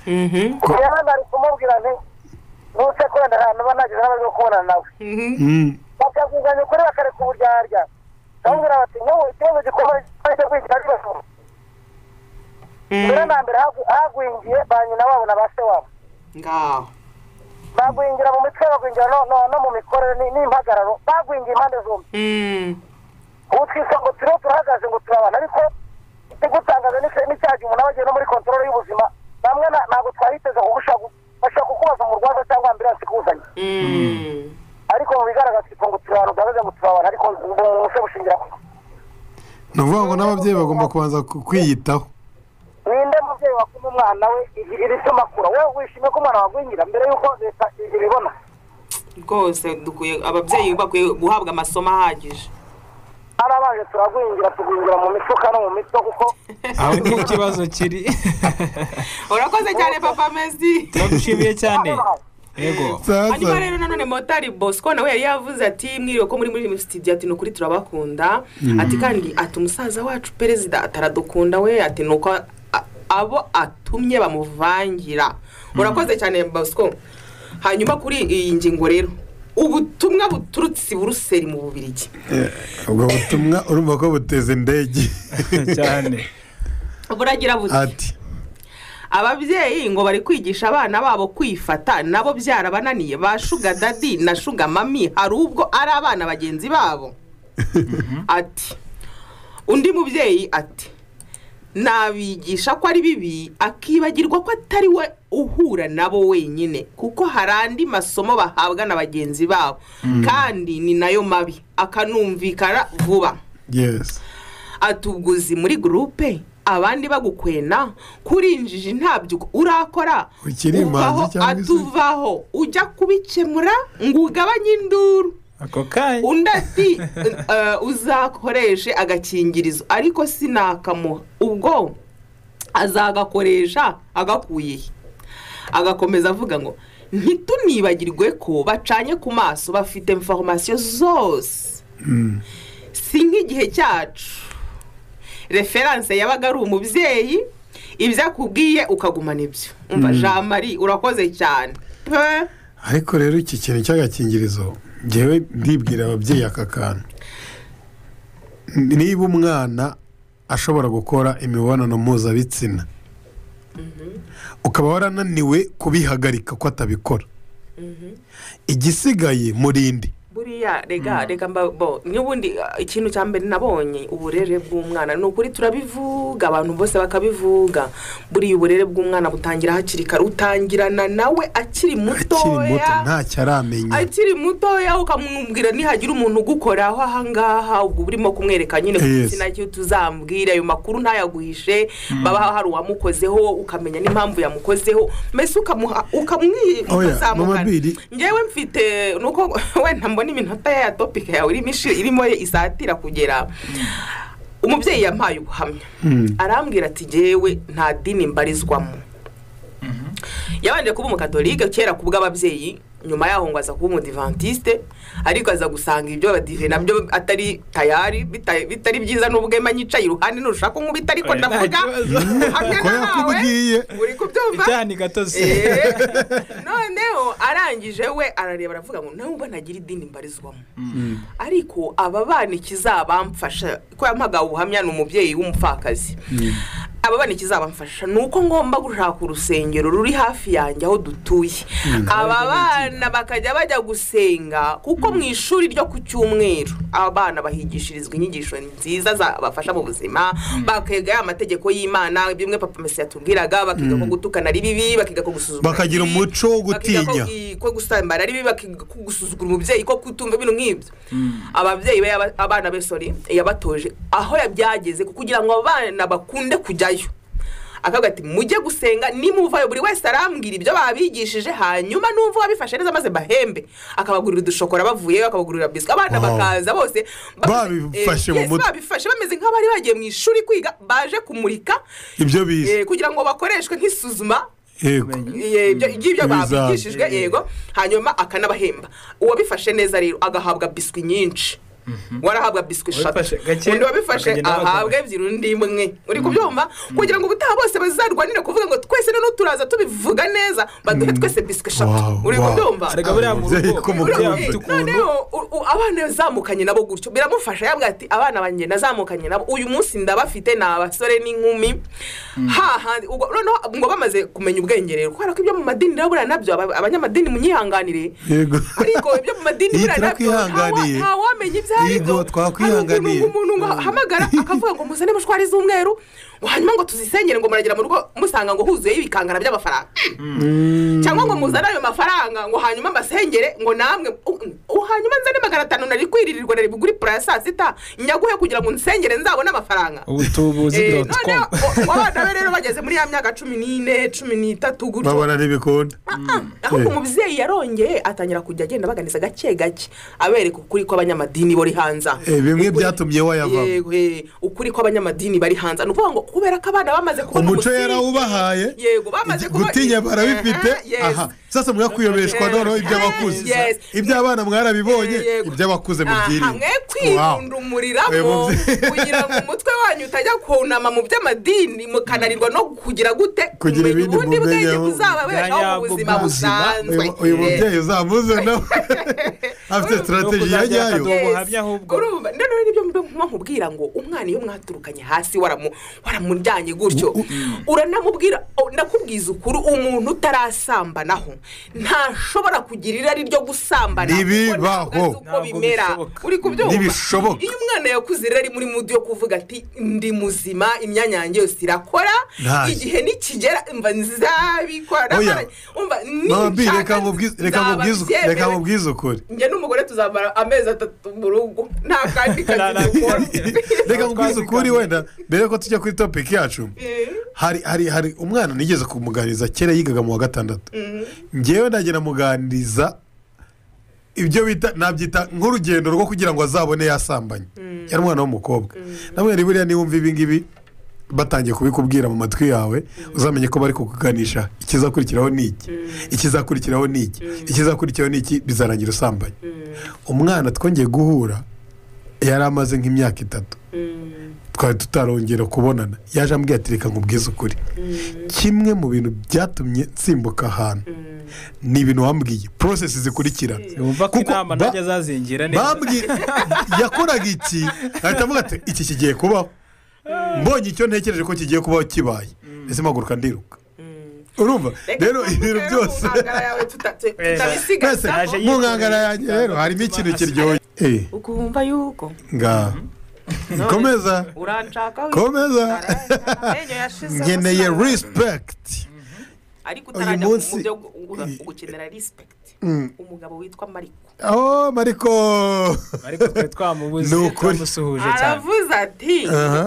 uyahandi ari kumubwira nti nutse kwenda ahantu banagize n'abari kubonana nawe bakavuganya ukuri bakareka uburyarya bamubwira bati nk'ubu ikibazo gikomeye cyo kwigira ari basura mbere na mbere hagwingiye ba nyina wabo na ba se wabo ngaho bagwingira mu mitwe bagwingira no mu mikorere n'impagararo bagwingiye impande zombi ubu twisa ngo turiho turahagaze ngo turabana ariko igutangaza n'icyagihe umuntu aba agiye no muri kontorore y'ubuzima bamwe ntabwo twahiteze bashaka kukubaza umurwaza cyangwa ambiransi ikuzanye ariko mu bigaragaza twitwa ngo turabana byavuze ngo turabana ariko umuntu se bushingira ku ni ukuvuga ngo n'ababyeyi bagomba kubanza kwiyitaho ninde mubyeyi wakunda umwana we iri tuma akura wowe wishimiye ko umwana wagwingira mbere y'uko leta ibibona rwose ababyeyi bakwiye guhabwa amasomo ahagije arabaje turagwingira tugwingira mu mifuka no mu mitwe kuko aho ni ikibazo kiri urakoze cyane papa Messi turagushimiye cyane yego hanyuma rero nanone motari Bosco nawe yari yavuze ati mwiriwe ko muri studio ati nukuri turabakunda ati kandi ati umusaza wacu perezida ataradukunda we ati nuko abo atumye bamuvangira urakoze cyane Bosco hanyuma kuri iyi ngingo rero ubutumwa buturutse Buruseli mu Bubiligi ubwo butumwa urumva ko buteze indege cyane buragira buti ati ababyeyi ngo bari kwigisha abana babo kwifata nabo byarabananiye ba Sugar Daddy na Sugar Mami hari ubwo ari abana bagenzi babo ati undi mubyeyi ati nabigisha ko ari bibi akibagirwa ko atari we uhura nabo wenyine kuko hari andi masomo bahabwa na bagenzi babo kandi ni nayo mabi akanumvikana vuba yes atuguzi muri groupe abandi bagukwena kurinjije ntabyo urakora atuvaho ujya kubikemura ngo ugabanye induru ako kanya undi ati uzakoreshe agakingirizo ariko sinakamuha ubwo azagakoresha agakuye agakomeza avuga ngo ntitunibagirwe ko bacanye ku maso bafite information zose si nk'igihe cyacu reference yabaga ari umubyeyi ibyo akubwiye ukagumana ibyo umva Jean Marie urakoze cyane ariko rero iki kintu cy'agakingirizo ngewe ndibwira ababyeyi aka kantu niba umwana ashobora gukora imibonano mpuzabitsina ukaba warananiwe kubihagarika ko atabikora igisigaye murinde buriya rega mbo n'ubundi ikintu cya mbere nabonye uburere bw'umwana ni ukuri turabivuga abantu bose bakabivuga buriya uburere bw'umwana butangira hakiri kare utangirana nawe akiri mutoya ntacyo aramenya akiri mutoya ukamubwira nihagira umuntu ugukoraho ahangaha ubwo burimo kumwereka nyine kuko sinacyo tuzambwira ayo makuru ntayaguhishe baba hari uwamukozeho ukamenya n'impamvu yamukozeho mbese ukamwizamukana ngewe mfite nuko wenda mbona iminota ya topic yawe irimo isatira kugera umubyeyi yampaye ubuhamya arambwira ati ngewe nta dini mbarizwamo yabanje kuba umukatolike kera kubw'ababyeyi nyuma yaho ngo aza kuba umudivantiste ariko aza gusanga ibyo abadive nabyo atari tayari bitari byiza n'ubwema nyicaye iruhande nurushaka nk'ubita ariko ndavuga hamwe nawe uri kubyumva cyane gatozi noneho arangije we arareba aravuga ngo nawe ubona agira idini mbarizwamo ariko aba bana ikizabamfasha ko yampaga ubuhamya ni umubyeyi w'umupfakazi aba bana ikizabamfasha ni uko ngomba gushaka urusengero ruri hafi yanjye aho dutuye aba bana bakajya bajya gusenga kuko mu ishuri ryo ku cyumweru abana bahigishirizwa inyigisho nziza zabafasha mu buzima bakiga amategeko y'Imana bimwe papa Messi yatubwiraga bakiga ko gutukana ari bibi bakiga ko gusuzugura bakagira umuco wo gutinya ko gusambara ari bibi bakiga ko gusuzugura umubyeyi ko kutumva ibintu nk'ibyo ababyeyi abana be yabatoje aho yabyageze kugira ngo abana bakunde kujyayo akavuga ati mujye gusenga nimuvayo buri wese arambwira ibyo babigishije hanyuma numva wabifashe neza maze bahembe akabagurira udushokora bavuyeyo akabagurira biscuit abana bakaza bose babifashe mu mutwe babifashe bameze nk'abari bagiye mu ishuri kwiga baje kumurika ibyo bize kugira ngo bakoreshwe nk'isuzuma yego ibyo babigishijwe yego hanyuma akanabahemba uwabifashe neza rero agahabwa biscuit nyinshi warahabwa biscuit shatu undi wabifashe ahabwa ebyiri undi imwe uri kubyumva kugira ngo ubutaha bose bazarwanire kuvuga ngo twese no turaza tubivuga neza baduhe twese biscuit shatu uri kubyumva arega buriya mu rugo abana bazamukanye nabo gutyo biramufasha yabwa ati abana banjye nazamukanye nabo uyu munsi ndabafite ni abasore n'inkumi hahandi ngo bamaze kumenya ubwenge rero kubera ko ibyo mu madini rero buriya nabyo abanyamadini munyihanganire ariko ibyo mu madini buriya nabyo ntawamenya ibyo Igo twakwihanganiye umuntu hamagara akavuga ngo muzane mushwari z'umweru hanyuma ngo tuzisengere ngo muragira mu rugo musanga ngo huzuye ibikangara by'amafaranga cyangwa ngo muzane ayo mafaranga ngo hanyuma mbasengere ngo namwe hanyuma nzane 500 nari kwiririrwa nari buguri pra saa sita nyaguhe kugira ngo nsengere nzabona amafaranga ubutubuzi.com abana rero bageze muri ya myaka 14 13 gutyo babona n'ibikunda aho umubyeyi yarongeye atangira kujya agenda baganiza gake gake abereka ukuri ko abanyamadini bari hanza bimwe byatumye wayava ukuri ko abanyamadini bari hanza no kuvuga ngo kubera ko abana bamaze kubona umuco yarawubahaye yego bamaze gutinya barabifite aha sasa mwakuyobeshwa none iby'abakuze iby'abana mwarabibonye iby'abakuze mubyirinda hamwe kwirundumuriramo kugira ngo umutwe wanyu utajya kunama mu by'amadini mukanarirwa no kugira gute kugira ibindi bwenge buzababeshaho mu buzima busanzwe uyu mubyeyi uzamuze nawe afite strategy ya nyayo urumva none nibyo nkubwira ngo umwana iyo mwaturukanye hasi waramujyanye gutyo uranamubwira ndakubwiza ukuri umuntu utarasambanaho ntashobora kugira irari ryo gusambana nibibaho bimera uri kubyumva nibishoboka iyo umwana yakuze rero ari muri mudi yo kuvuga ati ndi muzima imyanya yanjye yose irakora igihe nikigera mva nzabikora umva reka mubwize ukuri njye n'umugore tuzamara amezi 3 mu rugo nta kandi kazi reka mubwize ukuri wenda mbere ko tujya kuri topic yacu hari umwana nigeze kumuganiriza kera yigaga mu wa 6 ngewe ndagera muganiriza ibyo bita nabyita nk'urugendo rwo kugira ngo azabone yasambanye yari umwana w'umukobwa namwe ni buriya niwumva ibi ngibi batangiye kubikubwira mu matwi yawe uzamenye ko bari kukuganisha ikizakurikiraho niki ikizakurikiraho niki ikizakurikiraho niki bizarangira usambanye umwana twongeye guhura yari amaze nk'imyaka 3 twari tutarongera kubonana yaje ambwiye ati reka nkubwize ukuri kimwe mu bintu byatumye nsimbuka ahantu ni ibintu wambwiye process zikurikirana umva ko inama najya zazingira neza bambwiye yakoraga iki ahita avuga ati iki kigiye kubaho mbonye icyo ntekereje ko kigiye kubaho kibaye ese maguruka ndiruka urumva rero ibintu byose mu nkangara yanjye rero harimo ikintu kiryoshye ukumva yuko komeza komeza nkeneye respect ariko utarajya mu byo gukenera respect umugabo witwa Mariko twari twamubuze twamusuhuje cyane aravuze ati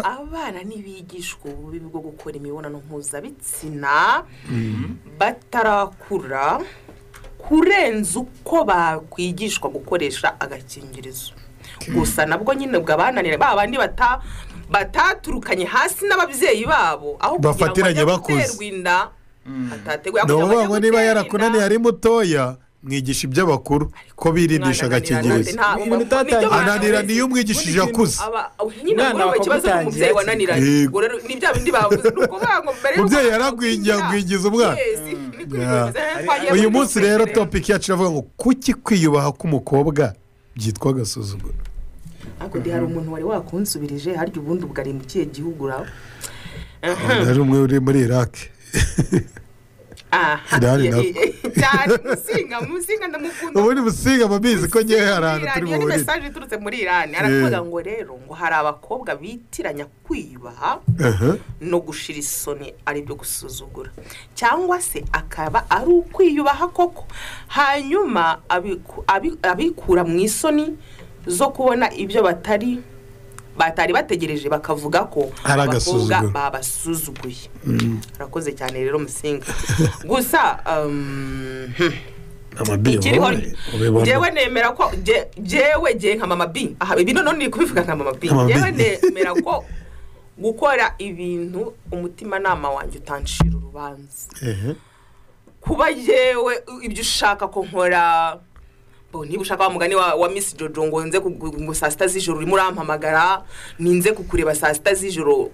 abana ntibigishwa ububi bwo gukora imibonano mpuzabitsina batarakura kurenza uko bakwigishwa gukoresha agakingirizo gusa nabwo nyine bwabananira babandi bataturukanye hasi n'ababyeyi babo aho bafatiranye bakuze ngo niba yarakunaniye ari mutoya mwigisha iby'abakuru ko birindisha agakingirizo ananira niyo umwigishije akuze umwana wakagutangiye ni bya bindi bavuze nuko bango mbere umubyeyi yaragwingiza umwana uyu munsi rero topic yacu iravuga ngo kuki kwiyubaha k'umukobwa byitwa agasuzuguro ariko hari umuntu wari wakunsubirije harya ubundi ubwari mu kihe gihugu raho hari umwe uri muri Iraq cyane musinga ndamukunda ubundi musinga babizi ko ngewe hari ahantu turi mu buriri message iturutse muri Iran aravuga ngo rero ngo hari abakobwa bitiranya kwiyubaha no gushira isoni ari byo gusuzugura cyangwa se akaba ari ukwiyubaha koko hanyuma abikura mu isoni zo kubona ibyo batari bategereje bakavuga ko abakobwa babasuzuguye arakoze cyane rero musinga gusa jewe nemera ko jewe nka mama B ibi none ni kubivuga nka mama B jewe nemera ko gukora ibintu umutima nama wanjye utanshira urubanza kuba jewe ibyo ushaka ko nkora niba ushaka mugani wa Miss Jojo ngo nze ku saa sita z'ijoro urimo urampamagara ninze kukureba saa sita z'ijoro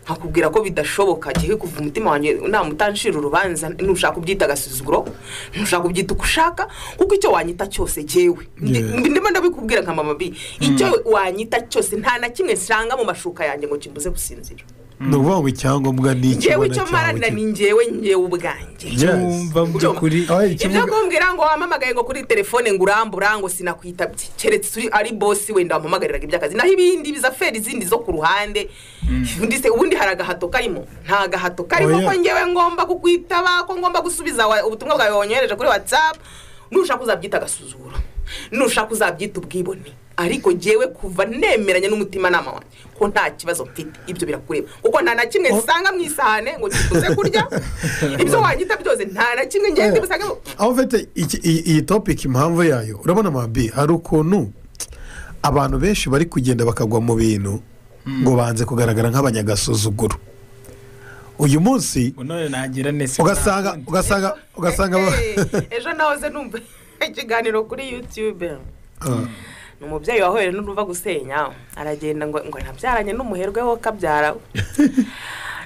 nkakubwira ko bidashoboka gihe kuva umutima wanjye namutanshira urubanza nushaka kubyita agasuzuguro nushaka kubyita ukushaka kuko icyo wanyita cyose jewe ndimo ndabikubwira nka mama B icyo wanyita cyose nta na kimwe sanga mu mashuka yanjye ngo kimbuze gusinzira nuvuga ngo icyangombwa ni jewe icyo maranira ni njyewe ubwanjye cyumva by'ukuri ibyo kumbwira ngo wamamagaye ngo kuri telefone ngo urambura ngo sinakwitabye keretse ari boss wenda wampamagariraga iby'akazi naho ibindi biza feri zindi zo ku ruhande ubundi hari agahato karimo nta gahato karimo ko njyewe ngomba kukwitaba ko ngomba gusubiza ubutumwa bwawe wonyereje kuri WhatsApp nushaka uzabyita agasuzuguro nushaka uzabyita ubwibone ariko jewe kuva nemeranya n'umutima nama wanjye ko nta kibazo mfite ibyo birakureba kuko nta na kimwe sanga mu isahane ngo tuze kurya ibyo wanyita byose nta na kimwe ngende busanga aho mfite iyi topic impamvu yayo urabona mabi hari ukuntu abantu benshi bari kugenda bakagwa mu bintu ngo banze kugaragara nk'abanyagasuzuguro uyu munsi ugasanga ejo nahoze numva ikiganiro kuri YouTube umubyeyi wahoye n'uruva gusenya aragenda ngo nabyaranye n'umuherwe wo kabyara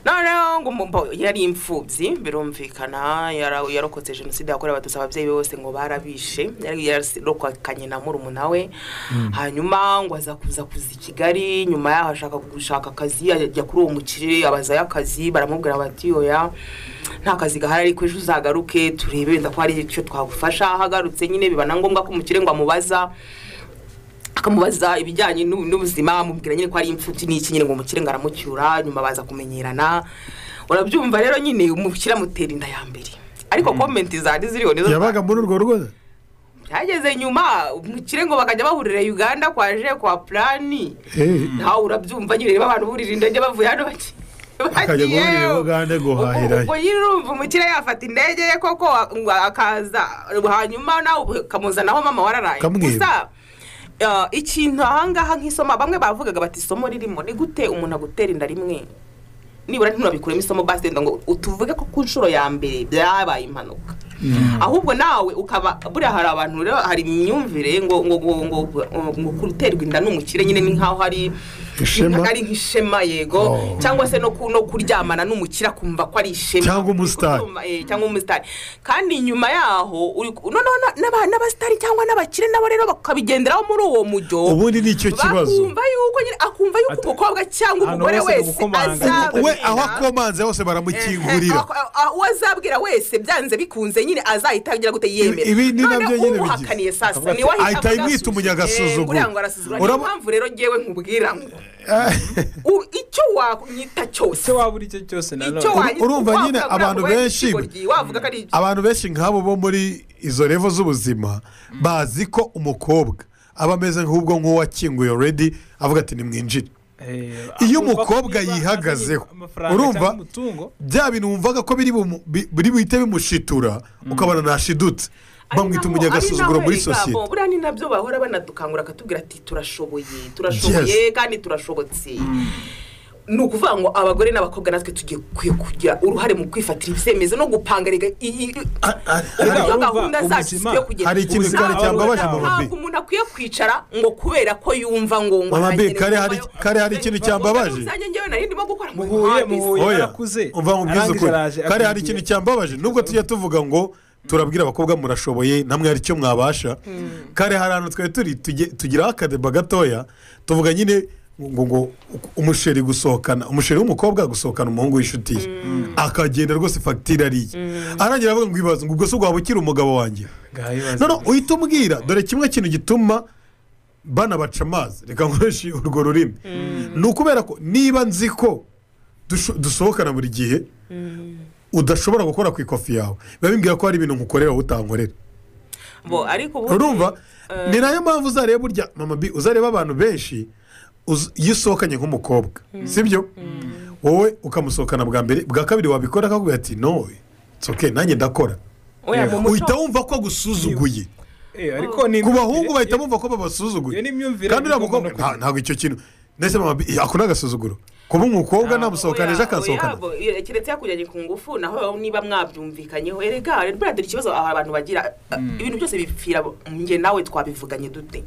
noneho ngo yari imfubyi birumvikana yarokotse jenoside yakorewe abatutsi ababyeyi bose ngo barabishe yarokokanye na murumuna we hanyuma ngo aza kuza i Kigali nyuma yaho ashaka gushaka akazi ajya kuri uwo mukire abazayo akazi baramubwira bati oya nta kazi gahari ariko ejo uzagaruke turebe wenda ko hari icyo twagufasha ahagarutse nyine bibana ngombwa ko umukire ngo akamubaza ibijyanye n'ubuzima amubwira nyine ko ari imfubyi n'iki nyine ngo umukire ngo aramucyura nyuma baza kumenyerana urabyumva rero nyine umukire amutera inda ya mbere ariko comment zari ziriho nizo yabaga muri urwo rugo byageze nyuma umukire ngo bakajya bahurira Uganda kwa plani nawe urabyumva nyine reba abantu burira indege bavuye hano akajya guhurira Uganda guhahira ubwo yirumva umukire yafata indege ye koko akaza hanyuma nawe kamuzanaho mama wararaye gusa ikintu ahangaha nk'isoma bamwe bavugaga bati isomo ririmo ni gute umuntu agutera inda rimwe nibura ntunabikuremo isomo basi ngo utuvuge ko ku nshuro ya mbere byabaye impanuka ahubwo nawe ukaba buriya hari abantu rero hari imyumvire ngo kuruterwa inda n'umukire nyine ni nkaho hari ari nk'ishema yego cyangwa se no kuryamana n'umukire kumva ko ari ishema cyangwa umusitari kandi nyuma yaho n'abasitari cyangwa n'abakire nabo rero bakabigenderaho muri uwo mujyo ubundi nicyo kibazo akumva yuko umukobwa cyangwa umugore wese we aho akomanze hose baramukingurira uwo azabwira wese byanze bikunze nyine azahita agira gute yemera ibi ni nabyo nyine bigiye sasa ni ahita yimwita umunyagasuzuguro niyo mpamvu rero ngewe nkubwira ngo icyo wanyita cyose wabura icyo cyose urumva nyine abantu benshi nk'abo bo muri izo revo z'ubuzima bazi ko umukobwa aba ameze nk'ubwo nk'uwakinguye already avuga ati nimwinjire iyo umukobwa yihagazeho urumva bya bintu wumvaga ko biri buhite bimushitura ukabona ntashidutse bamwita umunyagasuzuguro muri sosiyete buriya ni nabyo bahora banadukangura akatubwira ati turashoboye kandi turashobotse ni ukuvuga ngo abagore n'abakobwa natwe tugiye kugira uruhare mu kwifatira ibyemezo no gupanga gahunda zacu yo kugenda hari ikintu cyambabaje mu mabi umuntu akwiye kwicara ngo kubera ko yumva ngo mabi kare hari ikintu cyambabaje umva mu byiza ukuri kare hari ikintu cyambabaje nubwo tujya tuvuga ngo turabwira abakobwa murashoboye namwe hari icyo mwabasha kare hari ahantu twari tugiraho akadeba gatoya tuvuga nyine ngo umusheri w'umukobwa gusohokana umuhungu w'inshuti ye akagenda rwose fagitire ariye arangira avuga ngo ibibazo ngo ubwo se waba ukiri umugabo wanjye noneho uhita umbwira dore kimwe kintu gituma banabaca amazi reka nkoreshe urwo rurimi ni ukubera ko niba nzi ko dusohokana buri gihe udashobora gukora ku ikofi yawe biba bimbwira ko hari ibintu nkukorera utankorera urumva ni nayo mpamvu uzareba burya mama bi uzareba abantu benshi iyo usohokanye nk'umukobwa sibyo wowe ukamusohokana bwa mbere bwa kabiri wabikora akakubwira ati no it's nanjye ndakora uhita wumva ko agusuzuguye ku bahungu bahita bumva ko babasuzuguye kandi uriya mukobwa ntabwo icyo kintu ndetse mama bi ako ni agasuzuguro kuba umukobwa namusohokana ejo akasohokana keretse yakujyanye ku ngufu naho niba mwabyumvikanyeho erega buriya dore ikibazo abantu bagira ibintu byose bipfira njye nawe twabivuganye dute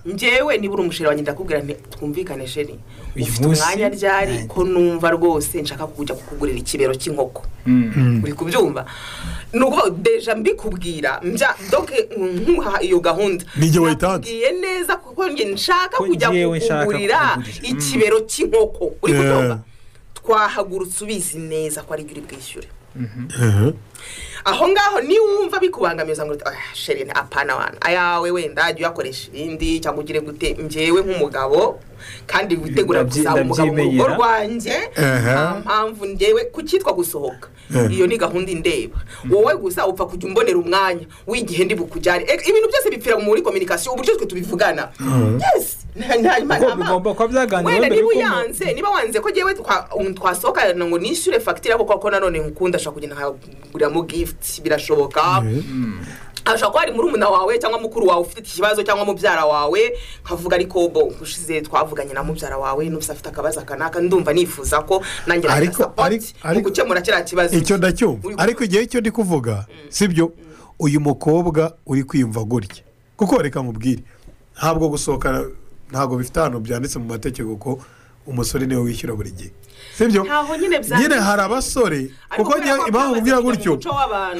njyewe niba uri umusheri wanjye ndakubwira twumvikane sheri ufite umwanya ryari ko numva rwose nshaka kujya kukugurira ikibero cy'inkoko uri kubyumva ni ukuvuga deja mbikubwira doke nkuha iyo gahunda nakubwiye neza kuko njye nshaka kujya kukugurira ikibero cy'inkoko uri kubyumva twahagurutse ubizi neza ko ari uri bwishyure aho ngaho niwumva bikubangamiza ngo sheri apana wana ayawe wenda ajya uyakoresha ibindi cyangwa ugire gute njyewe nk'umugabo kandi witegura kuzaba umugabo mu rugo rwanjye nta mpamvu njyewe kucyitwa gusohoka iyo ni gahunda indeba wowe gusa upfa kujya umbonera umwanya w'igihe ndi bukujyare ibintu byose bipfira muri communication uburyo twe tubivugana wenda niba wanze ko njyewe twasohokana ngo nishyure fagitire kuko nanone nkukunda ashobora kugenda nkaguramo gift birashoboka ashobora kuba ari murumuna wawe cyangwa mukuru wawe ufite ikibazo cyangwa mubyara wawe nkavuga ariko ushize twavuganye na mubyara wawe n'ubusa afite akabazo kanaka ndumva nifuza ko nanjye mu gukemura kiriya kibazo icyo ndacyumva ariko igihe cyo ndi kuvuga sibyo uyu mukobwa uri kwiyumva gutya kuko reka nkubwire ntabwo gusohokana ntabwo bifite ahantu byanditse mu mategeko ko umusore niwe wishyura buri gihe sibyo nyine hari abasore kuko impamvu mbwira gutyo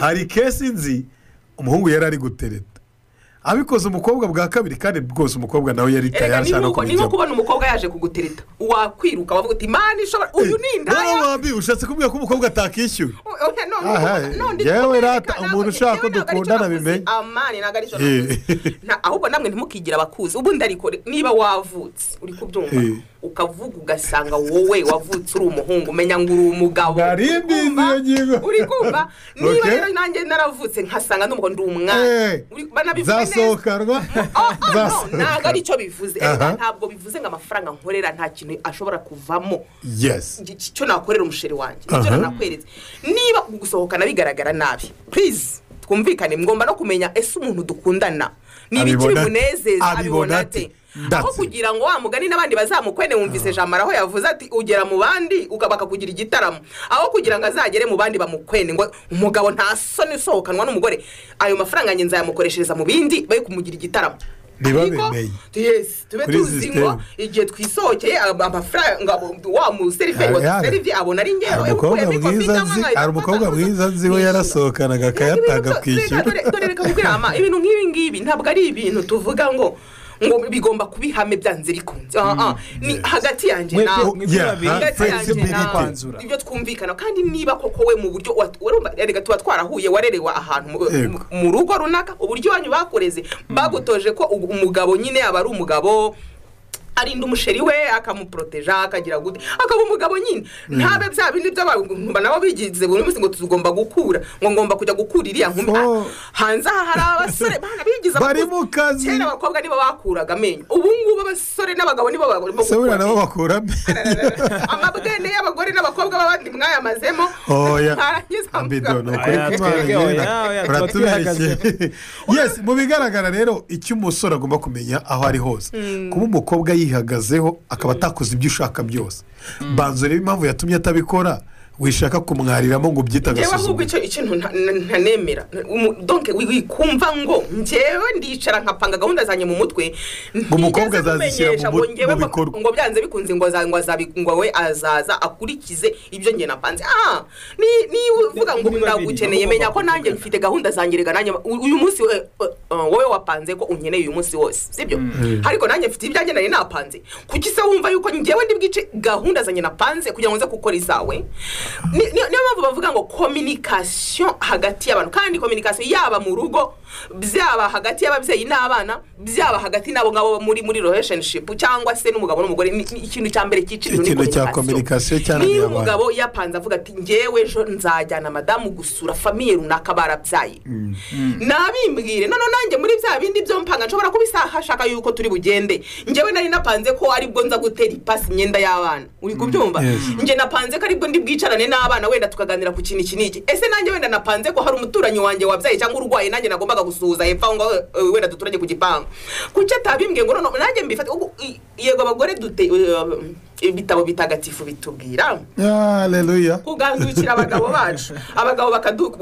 hari kesi nzi umuhungu yari ari gutereta abikoze umukobwa bwa kabiri kandi rwose umukobwa nawe yari tayashana kubijyamo ni nko kubona umukobwa yaje kugutereta wakwiruka wavuga uti mani ishobora uyu ni indaya wabi ushatse kubwira ko umukobwa atakishyura yewe rata umuntu ushaka ko dukundana bimenye amani ntabwo ari cyo ahubwo namwe ntimukigire abakuzi ubundi ariko niba wavutse uri kubyumva ukavuga ugasanga wowe wavutse uri umuhungu umenya ngo uri umugabo uri kumva niba rero nanjye naravutse nkasanga n'umugabo ndi umwana zasohokanwa ntabwo ari cyo bivuze ntabwo bivuze ngo amafaranga nkorera nta kintu ashobora kuvamo icyo nakorera umusheri wanjye icyo nakweretse niba gusohokana bigaragara nabi please twumvikane ngomba no kumenya ese umuntu dukundana niba ikiri munezeza abibona ate aho kugira ngo wa mugani n'abandi bazamukwene wumvise jamara aho yavuze ati ugera mu bandi bakakugira igitaramo aho kugira ngo azagere mu bandi bamukwene ngo umugabo nta soni usohokanwa n'umugore ayo mafaranga ngenza yamukoreshereza mu bindi baye kumugira igitaramo ntibabemeye tube tuzi ngo igihe twisohokeye amafaranga wa museriveri wa seriveri abona ari ngewe hari umukobwa mwiza nzi we yarasohokanaga akayatanga kwishyura dore reka kubwira ibintu nk'ibi ngibi ntabwo ari ibintu tuvuga ngo bigomba kuba ihame byanze bikunze ni hagati yanjye nawe ibyo twumvikana kandi niba koko we mu buryo reka tuba twarahuye warerewe ahantu mu rugo runaka uburyo wanyu bakoreze bagutoje ko umugabo nyine aba ari umugabo arinda umusheri we akamuproteja akagira gute akaba umugabo nyine ntabe bya bindi by'abantu nabo bigize buri munsi ngo tugomba gukura ngo ngomba kujya gukura iriya nkumi hanze hari abasore bana bigize bari mu kazi cyane abakobwa nibo bakuraga amenyo ubu ngubu abasore n'abagabo nibo bagomba gukura nabo bakura amabwene y'abagore n'abakobwa babandi mwayamazemo ambido no kuri yes mu bigaragara rero icyo umusore agomba kumenya aho ari hose kuba umukobwa yihagazeho akaba atakoze ibyo ushaka byose banzo rero impamvu yatumye atabikora wishaka kumwariramo ngo ubyita agasuzuguro njyewe ikintu ntanemera donc wikumva ngo njyewe ndicara nkapanga gahunda zanjye mu mutwe umukobwa azazishyira mu bikorwa ngo byanze bikunze ngo we azaza akurikize ibyo njye napanze niba uvuga ngo ndagukeneye menya ko nanjye mfite gahunda zanjye rega nanjye uyu munsi wowe wapanze ko unkeneye uyu munsi wose sibyo ariko nanjye mfite ibyanjye nari napanze kuki se wumva yuko njyewe ndi bwice gahunda zanjye napanze kugira ngo nze gukora izawe niyo mpamvu bavuga ngo communication hagati y'abantu kandi communication yaba mu rugo byaba hagati y'ababyeyi n'abana byaba hagati nabo ngabo muri relationship cyangwa se n'umugabo n'umugore ikintu cya mbere cyiciro ni communication cyane niyo umugabo yapanze avuga ati ngewe ejo nzajyana madamu gusura famille runaka barabyaye nabimbwire none nanjye muri bya bindi byo mpanga nshobora kubisahashaka yuko turi bugende ngewe nari napanze ko aribwo nza gutera ipasi imyenda y'abana uri kubyumva nge napanze ko aribwo ndi bwicarane n'abana wenda tukaganira ku kintu iki ese nanjye wenda napanze ko hari umuturanyi wanjye wabyaye cyangwa urwaye nanjye nagombaga gusuhuza hepfo ngo wenda duturanye ku gipangu kuki atabimbwiye ngo none nanjye mbifate yego abagore dute ibitabo bitagatifu bitubwira haleluya kugandukira abagabo bacu abagabo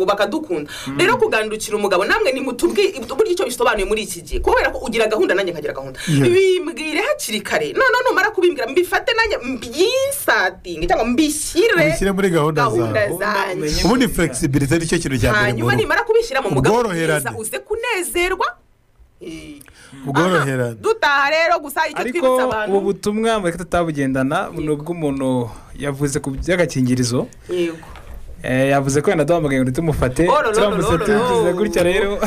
bakadukunda rero kugandukira umugabo namwe nimutubwi buryo icyo bisobanuye muri iki gihe kubera ko ugira gahunda nanjye nkagira gahunda bimbwire hakiri kare none numara kubimbwira mbifate nanjye mbisatinge cyangwa mbishyire muri gahunda zanjye ubundi flexibility nicyo kintu cya mbere hanyuma nimara kubishyira mu mugabo uze kunezerwa ubworoherane dutaha rero gusa icyo twibutsa abantu ariko ubu butumwa mureke tutabugendana ni ubw'umuntu yavuze ku by'agakingirizo yego yavuze ko wenda duhamagaye ngo tumufate turamutse tugize gutya rero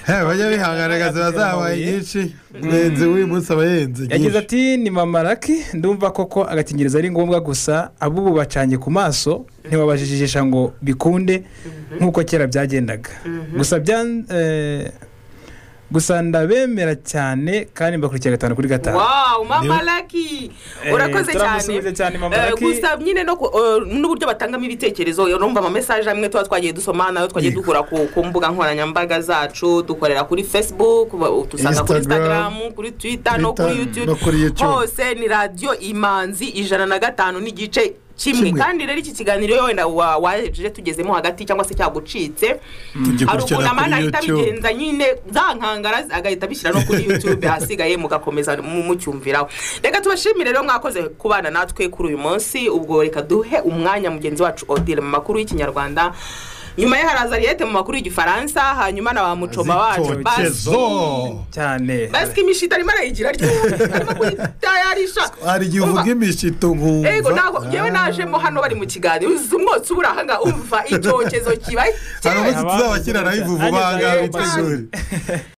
bajya bihangana ziba zabaye nyinshi mwenzi w'uyu munsi aba yenze yagize ati ni mama Lucky ndumva koko agakingirizo ari ngombwa gusa abubu bacanye ku maso ntiwabajijisha ngo bikunde nk'uko kera byagendaga gusa ndabemera cyane kandi mbakurikira 5/5 wow mama Lucky urakoze cyane gusa nyine n'uburyo batangamo ibitekerezo urumva ama message amwe twagiye dusoma nayo twagiye dukora ku mbuga nkoranyambaga zacu dukorera kuri Facebook tusanga kuri Instagram kuri Twitter no kuri YouTube hose ni radio Imanzi 105 n'igice kimwe kandi rero iki kiganiro wenda waje tugezemo hagati cyangwa se cyagucitse hari umuntu amana ahita bigenza nyine zankangara agahita bishyira no kuri YouTube hasigaye mugakomeza mucyumviraho reka tubashimire rero mwakoze kubana natwe kuri uyu munsi ubwo reka duhe umwanya mugenzi wacu Odile mu makuru y'ikinyarwanda nyuma ya Harazariete mu makuru y'Igifaransa hanyuma na bamucoma wacu cyane baski imishita arimo arayigira arimo kuyitayarisha ari gihe uvuga imishito nkumva ego naho yewe najemo hano bari mu kiganiro umwotsi uburaha umva icyokezo kibaye hari umunsi tuzabakira live vuba ngaho